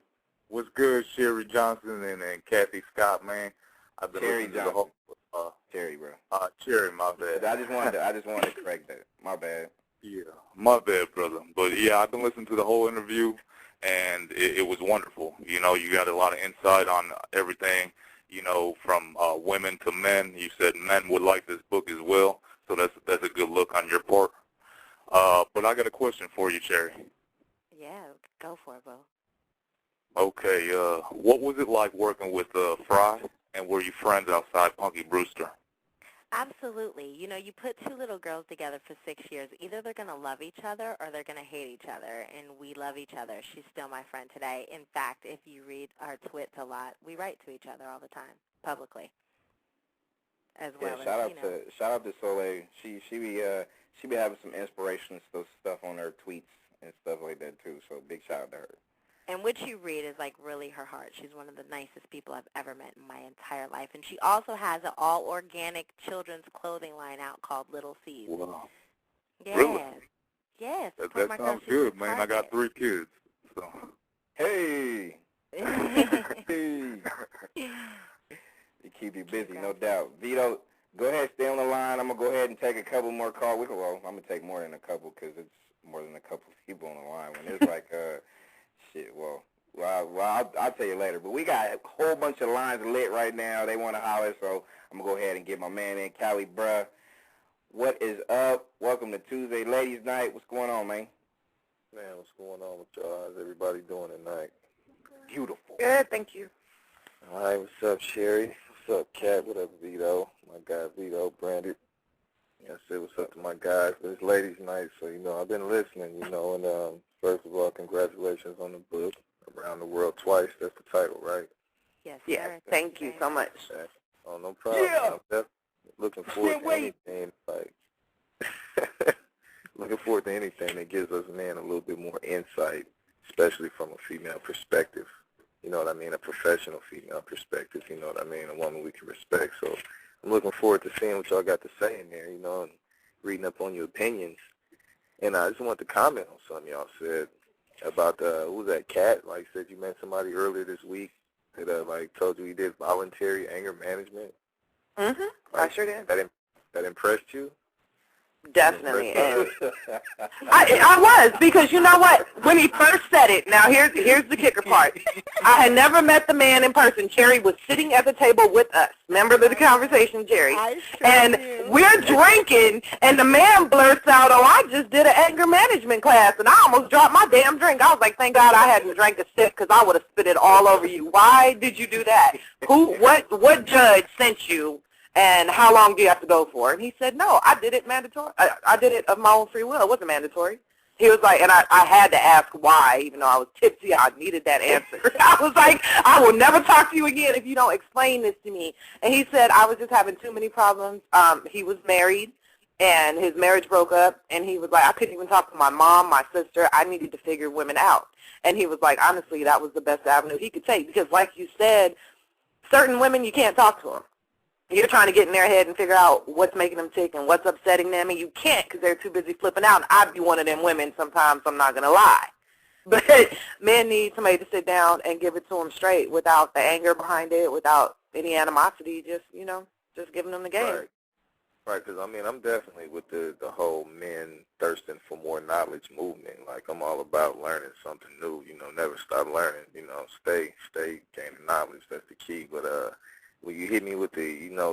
What's good, Cherry Johnson and Kathy Scott, man? I've been Cherry listening to the whole... Cherry, bro. Cherry, my bad. I just wanted to correct that. My bad. Yeah, my bad, brother. But, yeah, I've been listening to the whole interview, and it was wonderful. You know, you got a lot of insight on everything, you know, from women to men. You said men would like this book as well, so that's a good look on your part. But I got a question for you, Cherry. Yeah, go for it, Bo. Okay, what was it like working with Fry, and were you friends outside Punky Brewster? Absolutely. You know, you put 2 little girls together for 6 years. Either they're going to love each other or they're going to hate each other, and we love each other. She's still my friend today. In fact, if you read our twits a lot, we write to each other all the time, publicly. As well shout out to Soleil. She be having some inspirational stuff on her tweets and stuff like that too. So big shout out to her. And what you read is like really her heart. She's one of the nicest people I've ever met in my entire life. And she also has an all-organic children's clothing line out called Little Seeds. Wow. Yes. Really? Yes. That sounds good, man. I got 3 kids. So. Hey. Hey. It keep you busy, no doubt. Vito, go ahead, stay on the line. I'm going to go ahead and take a couple more calls. Well, I'm going to take more than a couple because it's more than a couple people on the line. When there's like, Well, I'll tell you later. But we got a whole bunch of lines lit right now. They want to holler, so I'm going to go ahead and get my man in. Cali, bruh, what is up? Welcome to Tuesday Ladies Night. What's going on, man? Man, what's going on with y'all? How's everybody doing tonight? Beautiful. Good, thank you. All right, what's up, Sherry? What's up, Kat? What up, Vito? My guy, Vito, branded. I said what's up to my guys. It's Ladies Night, so, I've been listening, and first of all, congratulations on the book, Around the World Twice. That's the title, right? Yes, Yes, sir. thank you so much. Okay. Oh, no problem. Yeah. I'm definitely looking forward to anything, looking forward to anything that gives us men a little bit more insight, especially from a female perspective. You know what I mean? A professional female perspective, you know what I mean? A woman we can respect. So I'm looking forward to seeing what y'all got to say in there, and reading up on your opinions. And I just want to comment on something y'all said about, who was that, Kat? Like, said you met somebody earlier this week that, told you he did voluntary anger management. Mm-hmm. I sure did. That impressed you? Definitely. I was, because you know what? When he first said it, now here's the kicker part. I had never met the man in person. Jerry was sitting at the table with us. Remember the conversation, Jerry? I sure And do. we're drinking, and the man blurts out, "Oh, I just did an anger management class," and I almost dropped my damn drink. I was like, thank God I hadn't drank a sip, because I would have spit it all over you. Why did you do that? What judge sent you? And how long do you have to go for? And he said, no, I did it mandatory. I did it of my own free will. It wasn't mandatory. He was like, and I had to ask why, even though I was tipsy. I needed that answer. I was like, I will never talk to you again if you don't explain this to me. And he said, I was just having too many problems. He was married, and his marriage broke up. And he was like, I couldn't even talk to my mom, my sister. I needed to figure women out. And he was like, honestly, that was the best avenue he could take. Because like you said, certain women, you can't talk to them. You're trying to get in their head and figure out what's making them tick and what's upsetting them, and you can't because they're too busy flipping out. And I'd be one of them women sometimes, I'm not going to lie. But men need somebody to sit down and give it to them straight without the anger behind it, without any animosity, just giving them the game. Right, because, I'm definitely with the whole men thirsting for more knowledge movement. Like, I'm all about learning something new, never stop learning, stay gaining knowledge. That's the key. But, when you hit me with the,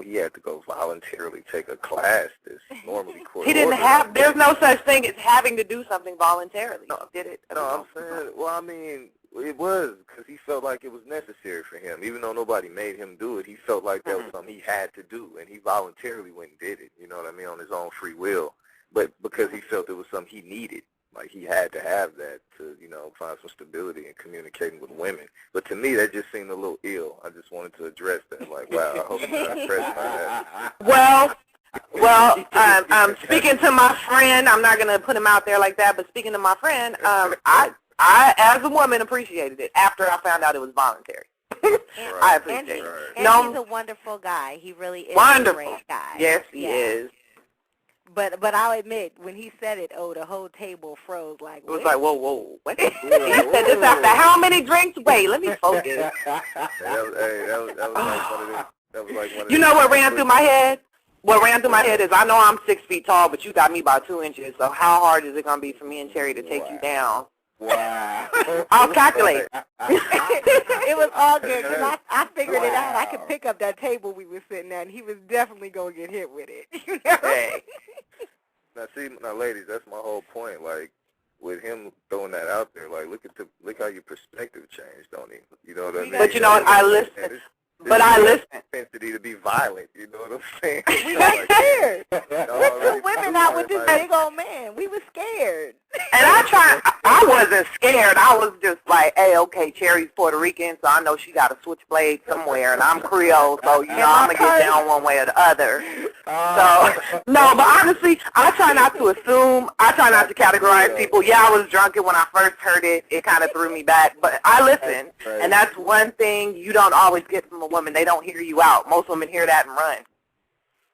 he had to go voluntarily take a class that's normally court He didn't have, there's no such thing as having to do something voluntarily. No, He did it. No, I'm saying, it was because he felt like it was necessary for him. Even though nobody made him do it, he felt like that was something he had to do, and he voluntarily went and did it, you know what I mean, on his own free will. But because he felt it was something he needed. Like, he had to have that to, find some stability in communicating with women. But to me, that just seemed a little ill. I just wanted to address that. Like, wow, I hope you're not pressing that. Well, speaking to my friend, I'm not going to put him out there like that, but speaking to my friend, I, as a woman, appreciated it after I found out it was voluntary. I appreciate it. And he's a wonderful guy. He really is wonderful. a great guy. Yes, he is. But I'll admit, when he said it, the whole table froze. Like, it was like, whoa, what? He said this after how many drinks? Wait, let me focus. That was like one of You know what ran through my head? What ran through my head is, I know I'm 6 feet tall, but you got me by 2 inches, so how hard is it going to be for me and Terry to take you down? Wow. I'll calculate. It was all good, because I figured it out. I could pick up that table we were sitting at, and he was definitely going to get hit with it. Hey. Now, ladies, that's my whole point. Like, with him throwing that out there, like, look how your perspective changed, don't he? You know what I mean? But you know what? I listen. I listen. Propensity to be violent. You know what I'm saying? We got scared. We're women out with this big old man. We were scared. And I wasn't scared. I was just like, hey, okay, Cherry's Puerto Rican, so I know she got a switchblade somewhere, and I'm Creole, so, I'm going to get down one way or the other. No, but honestly, I try not to assume. I try not to categorize people. Yeah, I was drunk, and when I first heard it, it kind of threw me back. But I listen, and that's one thing you don't always get from a woman. They don't hear you out. Most women hear that and run.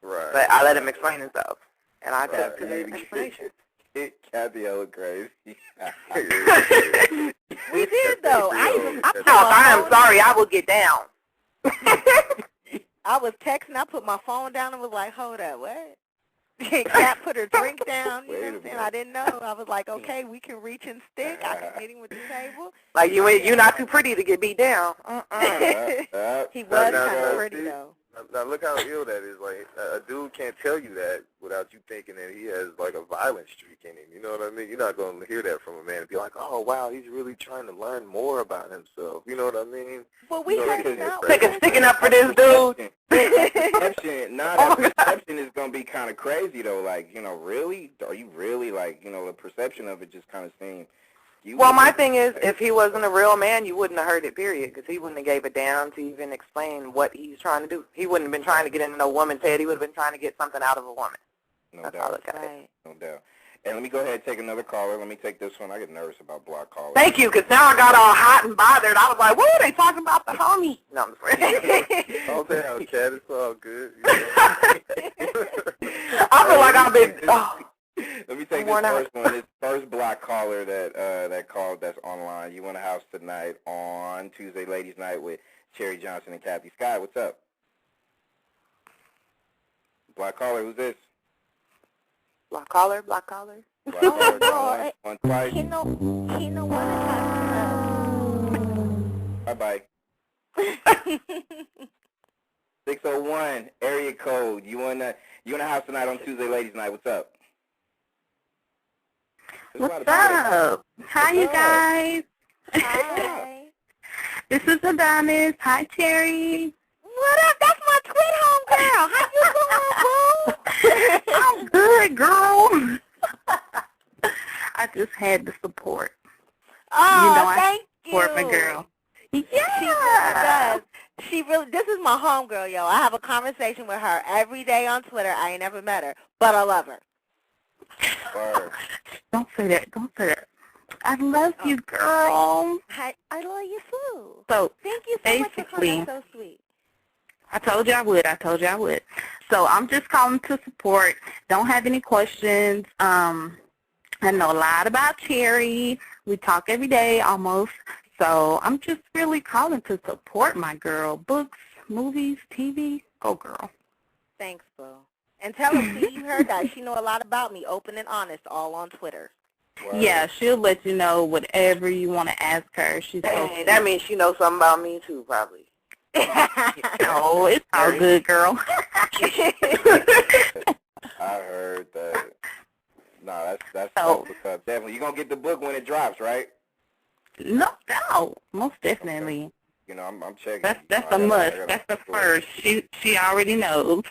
Right. But I let him explain himself, and I took the explanation. Kathy, I was crazy. We did, though. I am sorry. I will get down. I was texting. I put my phone down and was like, hold up, what? Cat put her drink down, you know Wait what a I'm saying? minute. I didn't know. I was like, okay, we can reach and stick. I can hit him with the table. Like, you're not too pretty to get beat down. He was Now, kind of pretty, see, though. Now look how ill that is. Like a dude can't tell you that without you thinking that he has like a violent streak in him. You know what I mean? You're not going to hear that from a man and be like, oh wow, he's really trying to learn more about himself. You know what I mean? Well, we heard it now. Sticking up for this dude. That perception is going to be kind of crazy, though. Like, really? Are you really, like, the perception of it just kind of seemed... Well, my thing is, if he wasn't a real man, you wouldn't have heard it, period, because he wouldn't have gave a damn to even explain what he's trying to do. He wouldn't have been trying to get into no woman's head. He would have been trying to get something out of a woman. No That's doubt. how I look at it. No doubt. And let me go ahead and take another caller. Let me take this one. I get nervous about block callers. Thank you, because now I got all hot and bothered. I was like, what are they talking about, the homie? No, I'm just kidding. Oh damn, Cat, it's all good. I feel like I've been... Oh. Let me take this first one. This first block caller that called that's online. You want a house tonight on Tuesday Ladies Night with Cherry Johnson and Kathy Scott. What's up? Block caller, who's this? Block caller. Block caller, no, one twice. He know what Bye-bye. 601, area code. You want a house tonight on Tuesday Ladies Night. What's up? What's up? Hi, you guys. Hi. This is Adonis. Hi, Cherry. What up? That's my twin homegirl. How you doing, boo? I'm good, girl. I just had the support. Oh, thank you. Support my girl. Yeah. She really does. This is my homegirl, yo. I have a conversation with her every day on Twitter. I ain't never met her, but I love her. Don't say that. I love you, girl. I love you, too. So, thank you so much for calling. That's so sweet. I told you I would. So I'm just calling to support. Don't have any questions. I know a lot about Cherry. We talk every day almost. So I'm just really calling to support my girl. Books, movies, TV. Go, girl. Thanks, boo. And tell her, see, you heard that. She know a lot about me, open and honest, all on Twitter. Wow. Yeah, she'll let you know whatever you want to ask her. She's Hey, that means she knows something about me, too, probably. No, it's all good, girl. I heard that. No, that's So- what's up. Definitely. You're going to get the book when it drops, right? No, most definitely. I'm checking. That's a must. That's the first. She already knows.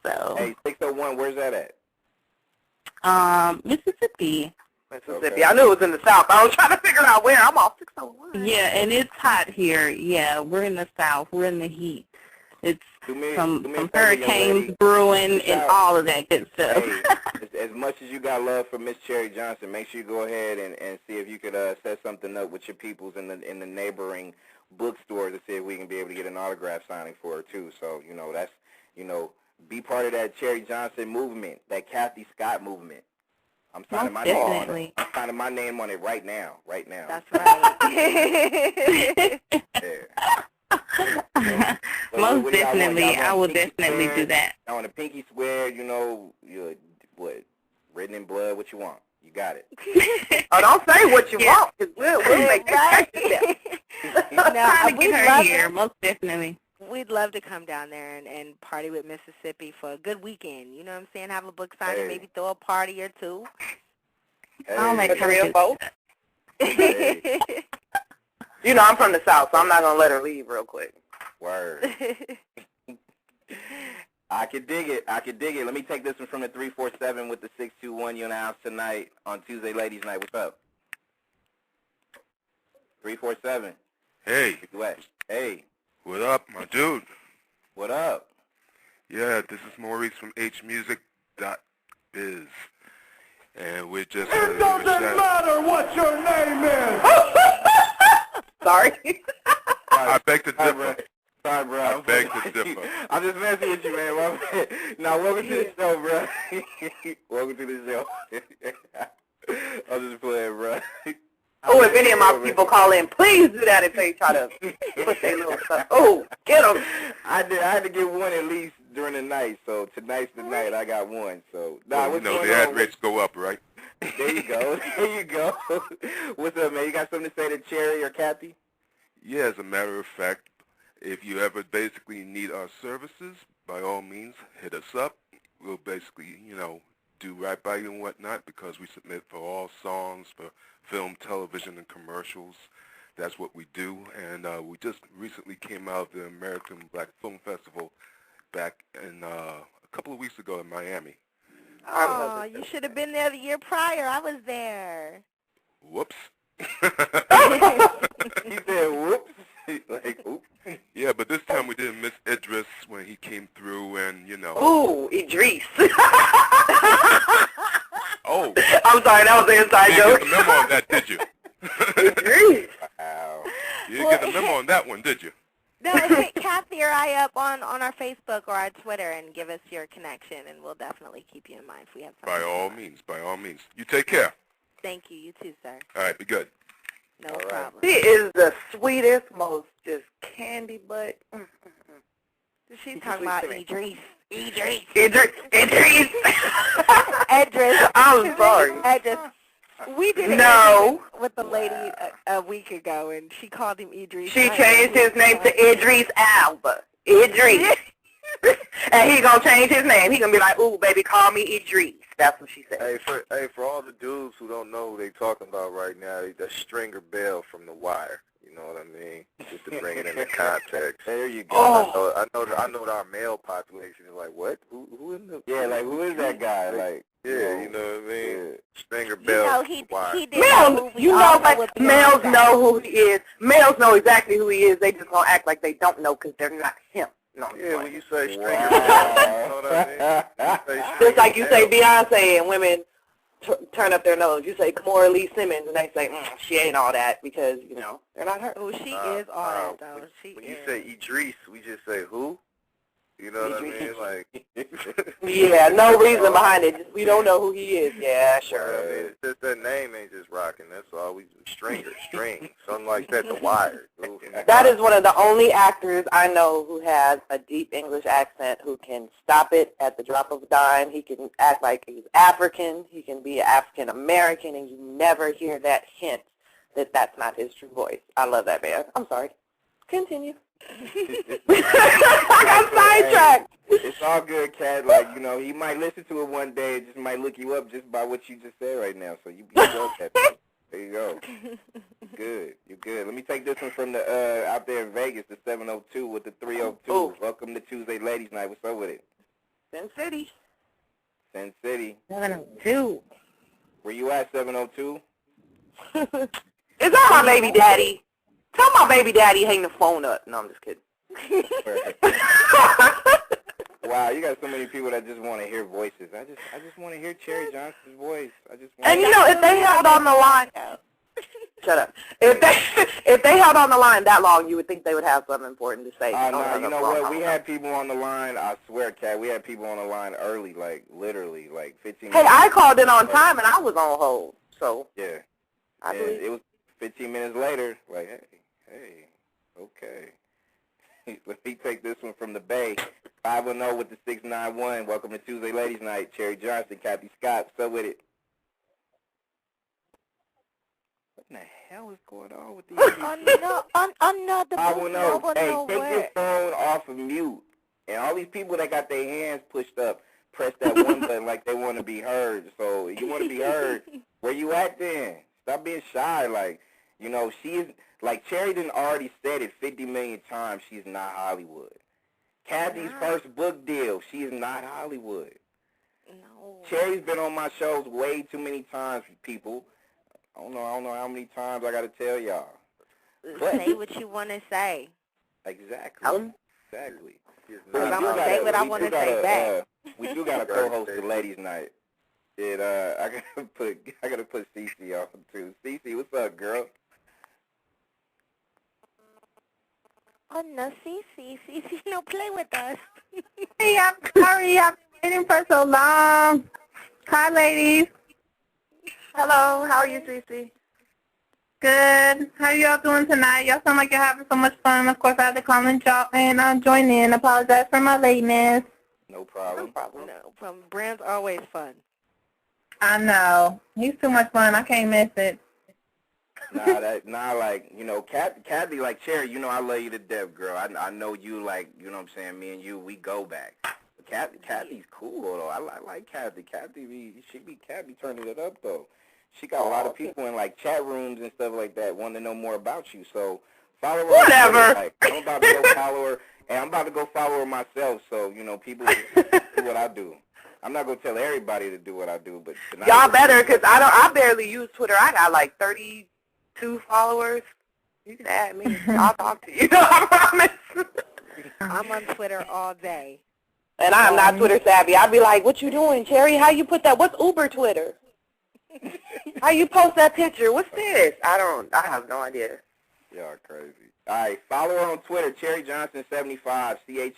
So. Hey, 601, where's that at? Mississippi. Mississippi. I knew it was in the South. I was trying to figure out where. I'm off 601. Yeah, and it's hot here. Yeah, we're in the South. We're in the heat. It's some hurricanes brewing and all of that good stuff. Hey, as much as you got love for Miss Cherry Johnson, make sure you go ahead and see if you could set something up with your peoples in the neighboring bookstores to see if we can be able to get an autograph signing for her too. So that's be part of that Cherry Johnson movement, that Kathy Scott movement. I'm signing my name on it. I'm signing my name on it right now. That's right. Yeah. Most definitely. I will definitely do that. I want a pinky swear, what, written in blood, what you want. You got it. Oh, don't say what you want, because we'll make that happen. Trying to get her here, most definitely. We'd love to come down there and party with Mississippi for a good weekend. You know what I'm saying? Have a book signing, maybe throw a party or two. Hey. I'll make her do that. Hey. I'm from the South, so I'm not going to let her leave real quick. Word. I could dig it. Let me take this one from the 347 with the 621. You in the house tonight on Tuesday Ladies Night. What's up? 347. Hey. Hey. What up, my dude? What up? Yeah, this is Maurice from hmusic.biz. And we're just... It doesn't matter what your name is! Sorry. I beg to differ. Sorry, bro. I beg to differ. I'm just messing with you, man. Now, welcome to the show, bro. Welcome to the show. I'm just playing, bro. Oh, if any of my people call in, please do that if they try to put their little stuff. Oh, get them. I had to get one at least during the night. So tonight's the night. I got one. So you know the ad rates go up, right? There you go. There you go. What's up, man? You got something to say to Cherry or Kathy? Yeah, as a matter of fact, if you ever basically need our services, by all means, hit us up. We'll basically, do right by you and whatnot because we submit for all songs, for film, television, and commercials. That's what we do. And we just recently came out of the American Black Film Festival back in a couple of weeks ago in Miami. Oh, you should have been there the year prior. I was there. Whoops. He said, whoops. Like, oops. Yeah, but this time we didn't miss Idris when he came through and, Ooh, Idris. Oh. I'm sorry, that was an inside You joke. didn't get the memo on that, did you? Idris. Wow. You didn't get the memo on that one, did you? No, hit Kathy or I up on our Facebook or our Twitter and give us your connection, and we'll definitely keep you in mind if we have something. By all means, by all means. You take care. Thank you. You too, sir. All right, be good. No problem. She is the sweetest, most just candy butt. She's talking about Idris. Idris. I'm sorry. Idris. We did No. with the lady a week ago, and she called him Idris. She changed his name to Idris Alba. Idris. And he gonna change his name. He gonna be like, ooh, baby, call me Idris. That's what she said. Hey, for all the dudes who don't know who they talking about right now, that's Stringer Bell from The Wire. You know what I mean? Just to bring it into context. There you go. Oh. I know that our male population is like, what? Who in the? Yeah, like who is that guy? Like, yeah, you know what I mean? Yeah. Stringer Bell. He Wire. did Males, males know who he is. Males know exactly who he is. They just gonna act like they don't know because they're not him. No, Yeah, when you say Stringer Wow. Bell, you know what I mean? just like you say Beyonce and women turn up their nose. You say Kamora Lee Simmons and they say, she ain't all that because, they're not her. Oh, she is all that, though. When you say Idris, we just say who? You know what I mean? Like, Yeah, no reason behind it. Just, we don't know who he is. Yeah, sure. it's just that name ain't just rocking. That's all. We string, something like that. The Wire. That is one of the only actors I know who has a deep English accent who can stop it at the drop of a dime. He can act like he's African. He can be African American, and you never hear that hint that that's not his true voice. I love that man. I'm sorry. Continue. I got sidetracked. It's all good, Kat. Like, he might listen to it one day. It just might look you up just by what you just said right now. So you go, Kat. There you go. Good. You're good. Let me take this one from the out there in Vegas, the 702 with the 302. Ooh. Welcome to Tuesday Ladies Night. What's up with it? Sin City. Sin City. 702. Where you at, 702? Is that my baby daddy? Tell my baby daddy hang the phone up. No, I'm just kidding. Wow, you got so many people that just want to hear voices. I just want to hear Cherry Johnson's voice. And if they held on the line, shut up. If they held on the line that long, you would think they would have something important to say. No, you know what? We had people on the line. I swear, Kat, we had people on the line early, like literally, like 15 minutes. Hey, I called in on time and I was on hold. So yeah, I believe it was 15 minutes later. Like, hey, okay. Let me take this one from the Bay. 510 with the 691. Welcome to Tuesday Ladies Night. Cherry Johnson, Kathy Scott. What's up with it? What in the hell is going on with these people? Another 510. Hey, take your phone off of mute. And all these people that got their hands pushed up, press that one button like they want to be heard. So if you want to be heard, where you at then? Stop being shy. Like, she's... Like Cherry done already said it 50 million times, she's not Hollywood. Kathy's first book deal, she is not Hollywood. No. Cherry's been on my shows way too many times, people. I don't know how many times I got to tell y'all. Say what you want to say. Exactly. Exactly. I'm going to say what I want to say back. We do got to co-host the Ladies Night. And I gotta put Cece on too. Cece, what's up, girl? Oh, no, Cece, no play with us. Hey, I'm sorry. I've been waiting for so long. Hi, ladies. hello, how are you, Cece? Good. How y'all doing tonight? Y'all sound like you're having so much fun. Of course, I had to call and join in. Apologize for my lateness. No problem. No problem. No problem. Brand's always fun. I know. He's too much fun. I can't miss it. Like, you know, Kathy, like, Cherry, you know, I love you to death, girl. I know you, like, you know what I'm saying, me and you, we go back. But Kathy's cool, though. I like Kathy. Kathy be turning it up, though. She got a lot of people in, like, chat rooms and stuff like that wanting to know more about you. So follow her. Whatever. Like, I'm about to go follow her, and I'm about to go follow her myself. So, you know, people do what I do. I'm not going to tell everybody to do what I do, but tonight. Y'all better, because I barely use Twitter. I got like 32 followers. You can add me. I'll talk to you. I promise. I'm on Twitter all day. And I'm not Twitter savvy. I'd be like, what you doing, Cherry? How you put that? What's Uber Twitter? How you post that picture? What's this? I have no idea. Y'all are crazy. All right, follow her on Twitter, Cherry Johnson 75, Cherie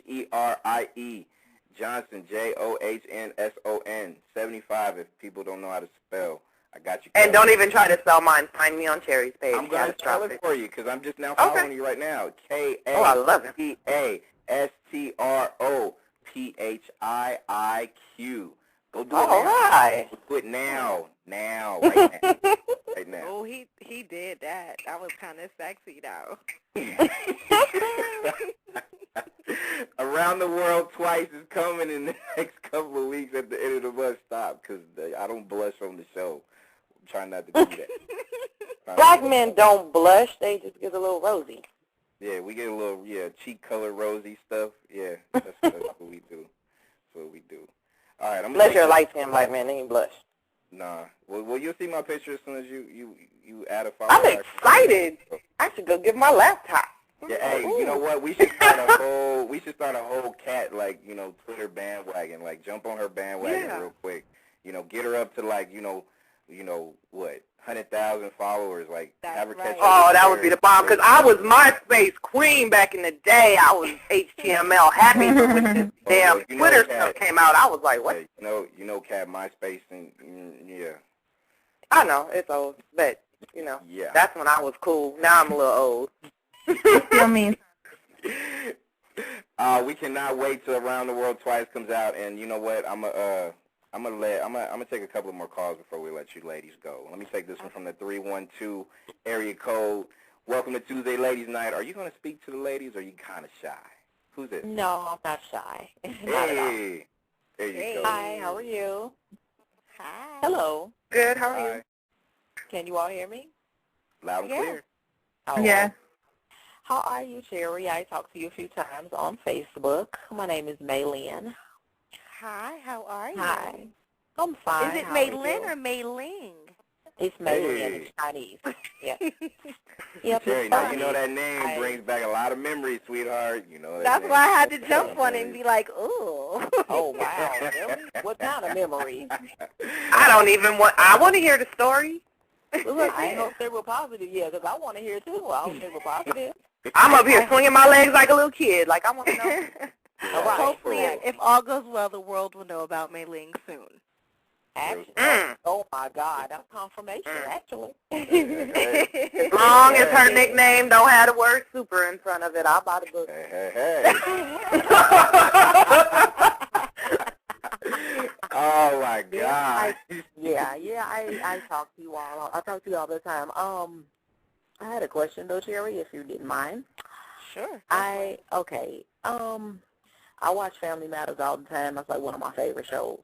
Johnson, Johnsson 75. If people don't know how to spell, I got you. And don't even try to spell mine. Find me on Cherry's page. I'm going to spell it for you because I'm just now following you right now. I love it. KASTROPHIIQ. Go do it All right. Do it now, right now. Oh, he did that. That was kind of sexy, though. Around the World Twice is coming in the next couple of weeks at the end of the bus stop because I don't blush on the show. I'm trying not to do that. Black men don't blush. They just get a little rosy. Yeah, we get a little, cheek color rosy stuff. Yeah, that's what we do. That's what we do. All right, I'm Unless you're a light-skinned black man, then you blush. Nah. Well, you'll see my picture as soon as you add a follow. I'm excited. I should go get my laptop. Yeah, hey, you know what? We should start a whole cat, like, you know, Twitter bandwagon. Like, jump on her bandwagon real quick. You know, get her up to, like, you know what, 100,000 followers. Like, have her catch. Oh, that would be the bomb. Because I was MySpace queen back in the day. I was HTML happy, but with this damn Twitter stuff came out, I was like, what? Yeah, you know, Cat, MySpace, and yeah. I know it's old, but you know, that's when I was cool. Now I'm a little old. I mean, we cannot wait till Around the World Twice comes out, and you know what? I'm gonna take a couple more calls before we let you ladies go. Let me take this one from the 312 area code. Welcome to Tuesday Ladies Night. Are you gonna speak to the ladies, or are you kind of shy? Who's it? No, I'm not shy. Hey, there you go. Hi, how are you? Hi. Hello. Good. How are you? can you all hear me? Loud and clear. Oh, yeah. How are you, Cherry? I talked to you a few times on Facebook. My name is Maylin. Hi, how are you? Hi. I'm fine. Is it Maylin or Mayling? It's Maylin. It's Chinese. Yeah. Yep, Cherry, now you know that name brings back a lot of memories, sweetheart. You know that That's name. why I had to jump on it and be like, ooh. Oh, wow. Really? What kind of memory? I want to hear the story. I ain't gonna say we're positive yet, because I want to hear it too. I don't say we're positive. I'm up here swinging my legs like a little kid. Like, I want to know. All right. Hopefully, if all goes well, the world will know about Mayling soon. Actually, oh my God, that's confirmation, actually. As long as her nickname don't have the word super in front of it, I'll buy the book. Hey. Oh, my God. I talk to you all. I talk to you all the time. I had a question, though, Cherry, if you didn't mind. Sure. I watch Family Matters all the time. That's like one of my favorite shows.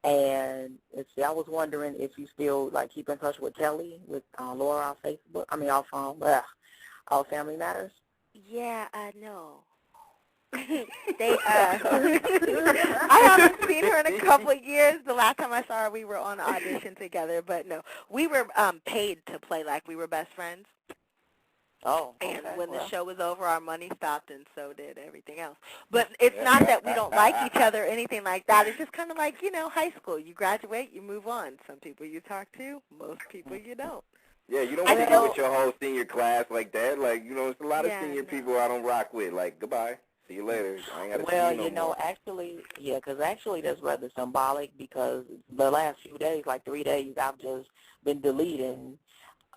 And I was wondering if you still like keep in touch with Kelly, with Laura off Facebook. I mean, off Family Matters. Yeah, no. I haven't seen her in a couple of years. The last time I saw her, we were on audition together. But no, we were paid to play like we were best friends. Oh, and when the show was over, our money stopped, and so did everything else. But it's not that we don't like each other or anything like that. It's just kind of like, high school. You graduate, you move on. Some people you talk to, most people you don't. Yeah, you don't want to get with your whole senior class like that. Like, it's a lot of senior people I don't rock with. Like, goodbye. See you later. I ain't got to see you no more. Actually, because that's rather symbolic because the last few days, like 3 days, I've just been deleting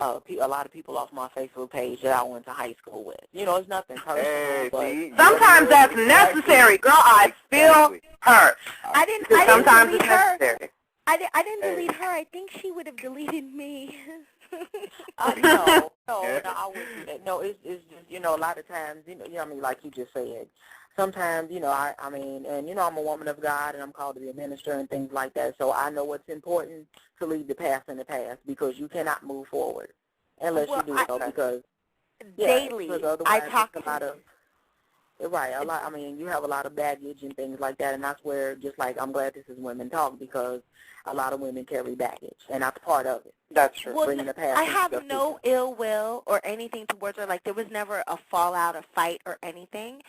a lot of people off my Facebook page that I went to high school with. You know, it's nothing personal. Hey, but see, Sometimes that's necessary, girl. I feel her. I didn't Sometimes delete it's her. necessary. I didn't delete her. I think she would have deleted me. No, I wouldn't do that. No, it's just, you know, a lot of times, you know what I mean, like you just said, sometimes, you know, I mean, and, you know, I'm a woman of God, and I'm called to be a minister and things like that, so I know it's important to leave the past in the past, because you cannot move forward unless you do so, because, daily, because otherwise I talk it's a lot of, right, a lot, I mean, you have a lot of baggage and things like that, and that's where, just like, I'm glad this is Women Talk, because a lot of women carry baggage, and that's part of it. That's true. Well, Bringing the past I and have stuff no with ill will or anything towards her. Like, there was never a fallout, a fight, or anything.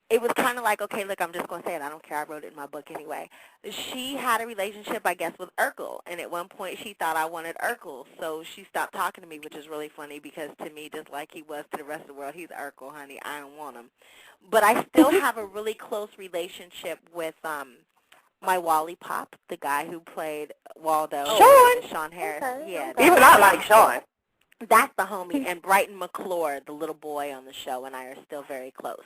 It was kind of like, okay, look, I'm just going to say it. I don't care. I wrote it in my book anyway. She had a relationship, I guess, with Urkel, and at one point she thought I wanted Urkel, so she stopped talking to me, which is really funny because to me, just like he was to the rest of the world, he's Urkel, honey. I don't want him. But I still have a really close relationship with my Wally Pop, the guy who played Waldo. Sean Harris. Okay, Yeah. okay. Even I like Sean. That's the homie, and Brighton McClure, the little boy on the show, and I are still very close.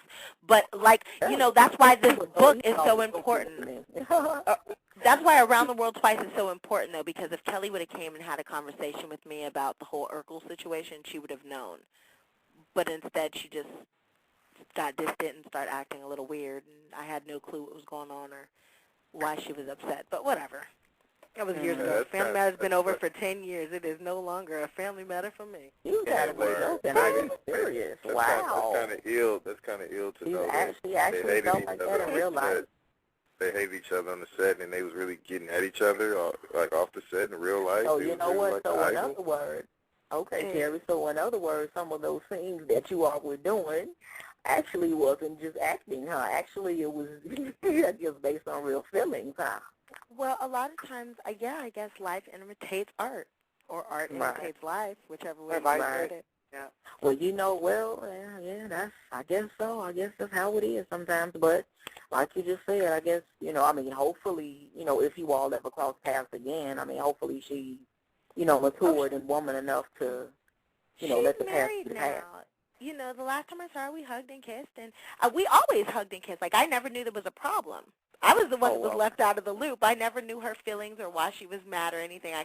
But, like, you know, that's why this book is so important. That's why Around the World Twice is so important, though, because if Kelly would have came and had a conversation with me about the whole Urkel situation, she would have known. But instead, she just got distant and started acting a little weird, and I had no clue what was going on or why she was upset. But whatever. That was years ago. Family Matter's been over for 10 years. It is no longer a family matter for me. You gotta be open. I'm serious. Wow. That's kind of ill. That's kind of ill to know. She actually felt like that in real life. They hated each other on the set, and they was really getting at each other, like off the set in real life. Oh, you know what? So in other words, okay, Terry. So in other words, some of those things that you all were doing actually wasn't just acting, huh? Actually, it was just based on real feelings, huh? Well, a lot of times, I guess life imitates art, or art imitates life, whichever way you put it. Yeah. Well, you know, I guess so. I guess that's how it is sometimes. But like you just said, I guess, you know, I mean, hopefully, you know, if you all ever cross paths again, I mean, hopefully she, you know, matured and woman enough to, you know, let the past be the past. You know, the last time I saw her, we hugged and kissed, and we always hugged and kissed. Like, I never knew there was a problem. I was the one that was left out of the loop. I never knew her feelings or why she was mad or anything. I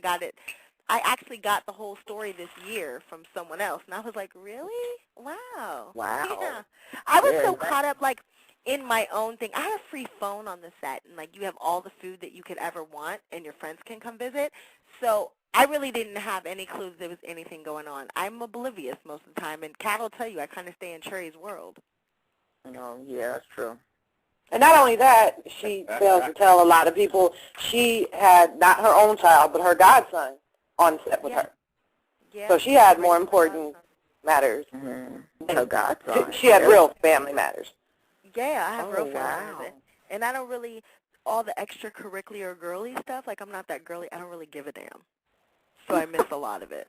actually got the whole story this year from someone else, and I was like, really? Wow. Yeah. I was so caught up, like, in my own thing. I had a free phone on the set, and, like, you have all the food that you could ever want, and your friends can come visit. So I really didn't have any clues there was anything going on. I'm oblivious most of the time, and Kat will tell you I kind of stay in Cherry's world. Yeah, that's true. And not only that, she fails to tell a lot of people she had not her own child, but her godson on set with her. Yeah. So she had more important matters. Her godson. She had real family matters. Yeah, I have real family. And I don't really, all the extracurricular girly stuff, like I'm not that girly, I don't really give a damn. So I miss a lot of it.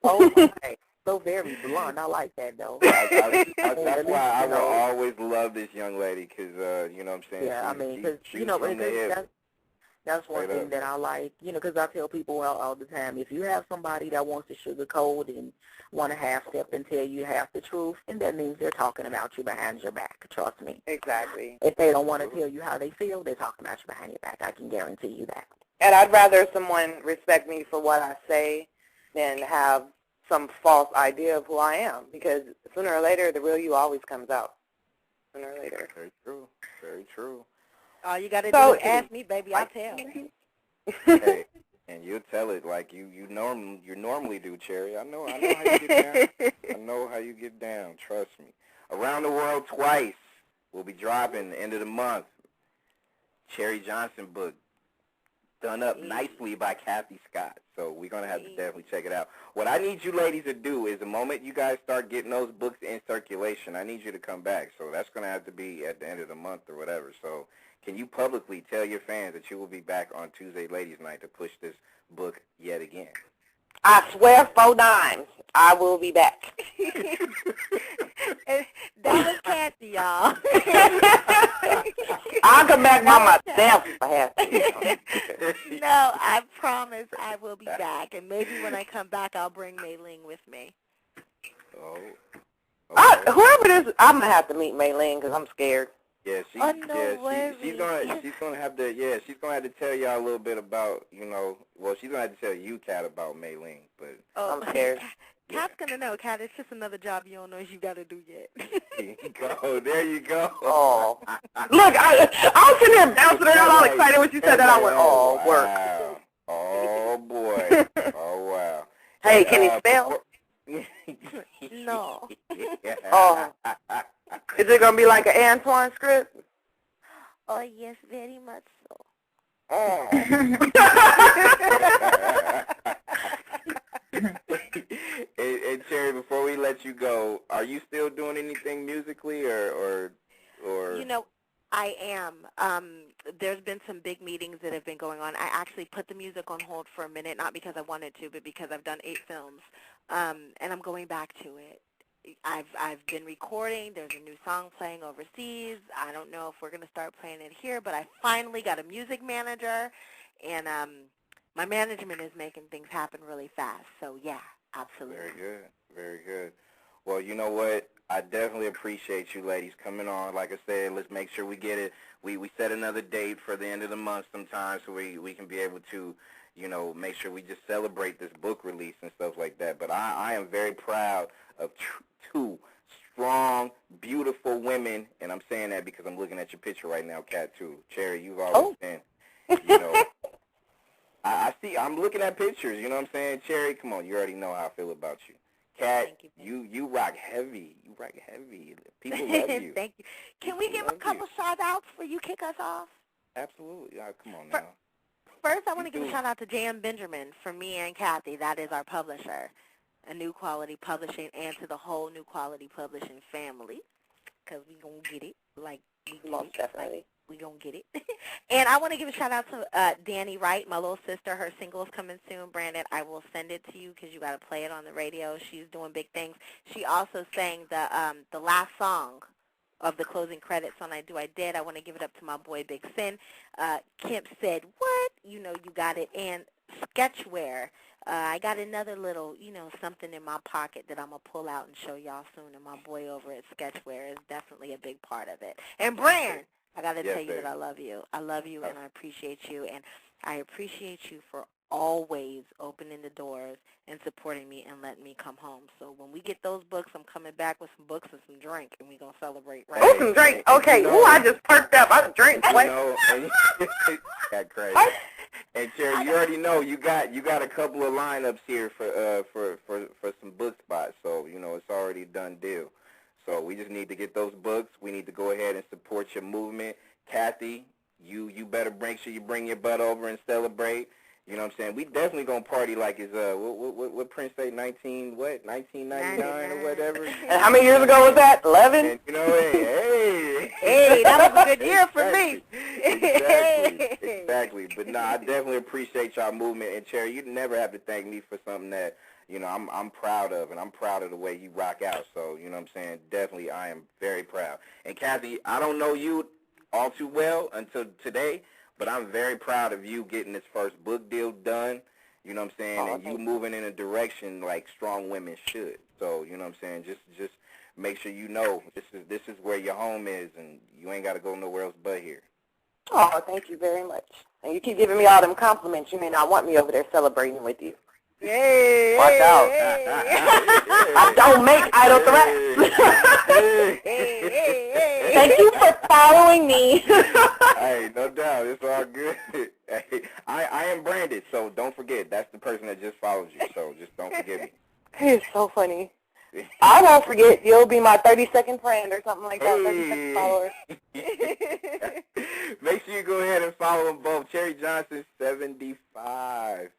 Oh, my. So very blunt. I like that, though. That's why I will always love this young lady, because, you know what I'm saying? Yeah, I mean, because, you know, that's one thing that I like, you know, because I tell people all the time, if you have somebody that wants to sugarcoat and want to half-step and tell you half the truth, and that means they're talking about you behind your back, trust me. Exactly. If they don't want to tell you how they feel, they're talking about you behind your back. I can guarantee you that. And I'd rather someone respect me for what I say than have some false idea of who I am, because sooner or later, the real you always comes out. Sooner or later. Very true. Very true. All you got to do is ask me, baby. I'll tell. Hey, and you'll tell it like you normally do, Cherry. I know how you get down. I know how you get down. Trust me. Around the World Twice will be dropping the end of the month. Cherry Johnson book, done up nicely by Kathy Scott. So we're going to have to definitely check it out. What I need you ladies to do is the moment you guys start getting those books in circulation, I need you to come back. So that's going to have to be at the end of the month or whatever. So can you publicly tell your fans that you will be back on Tuesday Ladies Night to push this book yet again? I swear 4 dimes, I will be back. That was Kathy, y'all. I'll come back by myself if I have to. No, I promise I will be back. And maybe when I come back, I'll bring Mei Ling with me. Oh. Okay. Whoever it is, I'm going to have to meet Mei Ling because I'm scared. Yeah, she's gonna have to tell y'all a little bit about, she's gonna have to tell you, Kat, about Mei Ling, but Oh, I'm scared. Kat's gonna know. Kat, it's just another job you don't know you got to do yet. There you go. Oh. Look, I was sitting there bouncing around all excited when she said that. I went, work. Oh, boy. Oh, wow. Hey, can he spell? No. Oh. Is it going to be like an Antoine script? Oh, yes, very much so. Oh. And Cherry, before we let you go, are you still doing anything musically, or? I am. There's been some big meetings that have been going on. I actually put the music on hold for a minute, not because I wanted to, but because I've done 8 films, and I'm going back to it. I've been recording. There's a new song playing overseas. I don't know if we're going to start playing it here, but I finally got a music manager, and my management is making things happen really fast. So, yeah, absolutely. Very good. Very good. Well, you know what? I definitely appreciate you ladies coming on. Like I said, let's make sure we get it. We set another date for the end of the month sometime so we can be able to, make sure we just celebrate this book release and stuff like that. But I am very proud of two strong, beautiful women, and I'm saying that because I'm looking at your picture right now, Kat, too. Cherry, you've always been, I'm looking at pictures, you know what I'm saying? Cherry, come on, you already know how I feel about you. Kat, you rock heavy. You rock heavy. People love you. Thank you. Can we give a couple shout-outs before you kick us off? Absolutely. Come on now. First, I want to give a shout-out to J.M. Benjamin from me and Kathy. That is our publisher, a New Quality Publishing, and to the whole New Quality Publishing family, because we going to get it. Most definitely. We going to get it. And I want to give a shout-out to Danny Wright, my little sister. Her single is coming soon, Brandon. I will send it to you because you got to play it on the radio. She's doing big things. She also sang the last song of the closing credits on I Do, I Did. I want to give it up to my boy, Big Sin. Kemp said, what? You got it. And Sketchware. I got another little, something in my pocket that I'm going to pull out and show y'all soon. And my boy over at Sketchware is definitely a big part of it. And Brand, I got to tell you that I love you. I love you, and I appreciate you. And I appreciate you for always opening the doors and supporting me and letting me come home. So when we get those books, I'm coming back with some books and some drink, and we're going to celebrate. Right? Oh, some drink. Okay. I just perked up. I drink. Got crazy. And Cherry, you already know you got a couple of lineups here for some book spots. So it's already a done deal. So we just need to get those books. We need to go ahead and support your movement. Kathy, you better make sure you bring your butt over and celebrate. You know what I'm saying? We definitely gonna party like it's what Prince say, 1999 or whatever. And how many years ago was that? 11. And, hey, that was a good year for me. Exactly. But no, I definitely appreciate y'all movement. And Cherry, you never have to thank me for something that I'm proud of, and I'm proud of the way you rock out. So you know what I'm saying? Definitely, I am very proud. And Kathy, I don't know you all too well until today. But I'm very proud of you getting this first book deal done, you know what I'm saying, and you moving in a direction like strong women should. So, you know what I'm saying, just make sure you know this is where your home is, and you ain't got to go nowhere else but here. Oh, thank you very much. And you keep giving me all them compliments. You may not want me over there celebrating with you. Hey, watch out. I don't make idle threats. Thank you for following me. Hey, no doubt. It's all good. Hey, I am branded, so don't forget. That's the person that just follows you, so just don't forget me. It's so funny. I won't forget. You'll be my 30-second friend or something like that, 30-second follower. Make sure you go ahead and follow them both. Cherry Johnson, 75.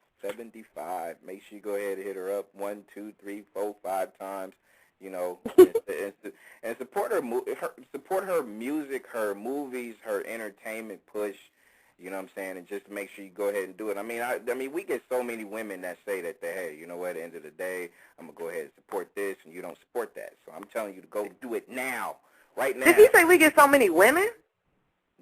Make sure you go ahead and hit her up 1, 2, 3, 4, 5 times, and support her music, her movies, her entertainment push. You know what I'm saying? And just make sure you go ahead and do it. I mean, we get so many women that say that hey, you know what? At the end of the day, I'm gonna go ahead and support this, and you don't support that. So I'm telling you to go do it now, right now. Did he say we get so many women?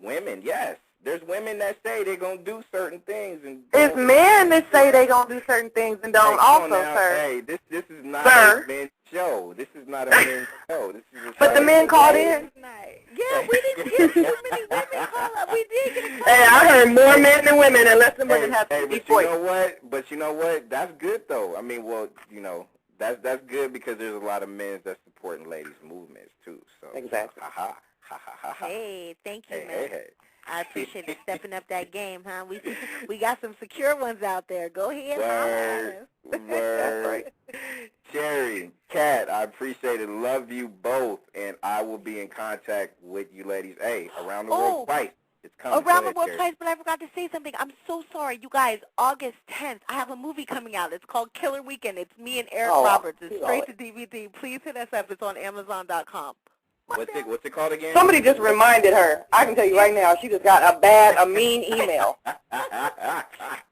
Women, yes. There's women that say they're gonna do certain things, and It's men that say they gonna do certain things and don't. Also, sir. Hey, this is not a men's show. This is not a men's show. This is. But the men called in. Yeah, we didn't get so many women call up. We did get a call. Hey, I heard more men than women, unless the women have to be but you know what? That's good though. I mean, well, you know, that's good because there's a lot of men that's supporting ladies' movements too. So exactly. Hey, thank you, man. Hey. I appreciate you stepping up that game, huh? We got some secure ones out there. Go ahead. Word. Cherry, Kat, I appreciate it. Love you both, and I will be in contact with you ladies. Hey, Around the World Twice. It's coming. Around the World Twice, but I forgot to say something. I'm so sorry, you guys. August 10th, I have a movie coming out. It's called Killer Weekend. It's me and Eric Roberts. It's straight to DVD. Please hit us up. It's on Amazon.com. What's it called again? Somebody just reminded her. I can tell you right now, she just got a mean email. And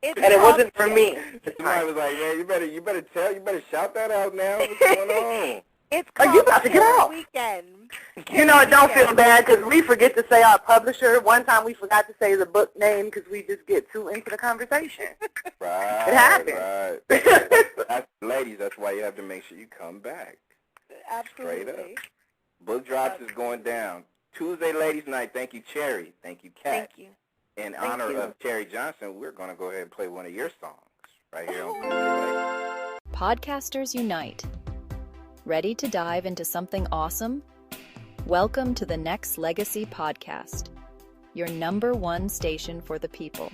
it wasn't for me. Somebody was like, "Yeah, you better shout that out now. What's going on?" It's called you about to get out. Weekend. You know, it don't feel bad because we forget to say our publisher. One time we forgot to say the book name because we just get too into the conversation. Right. It happens. Right. Ladies, that's why you have to make sure you come back. Absolutely. Straight up. Book drops is going down. Tuesday, ladies' night. Thank you, Cherry. Thank you, Kat. Thank you. In honor of Cherry Johnson, we're going to go ahead and play one of your songs right here on Tuesday. Podcasters Unite. Ready to dive into something awesome? Welcome to the Nexxlegacy podcast, your #1 station for the people.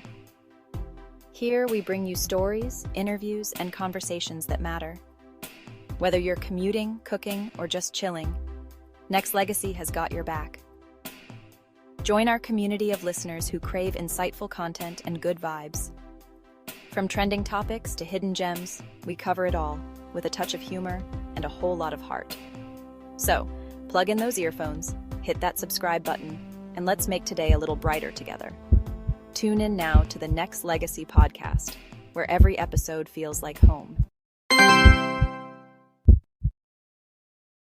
Here we bring you stories, interviews, and conversations that matter. Whether you're commuting, cooking, or just chilling, Nexxlegacy has got your back. Join our community of listeners who crave insightful content and good vibes. From trending topics to hidden gems, we cover it all with a touch of humor and a whole lot of heart. So, plug in those earphones, hit that subscribe button, and let's make today a little brighter together. Tune in now to the Nexxlegacy podcast, where every episode feels like home.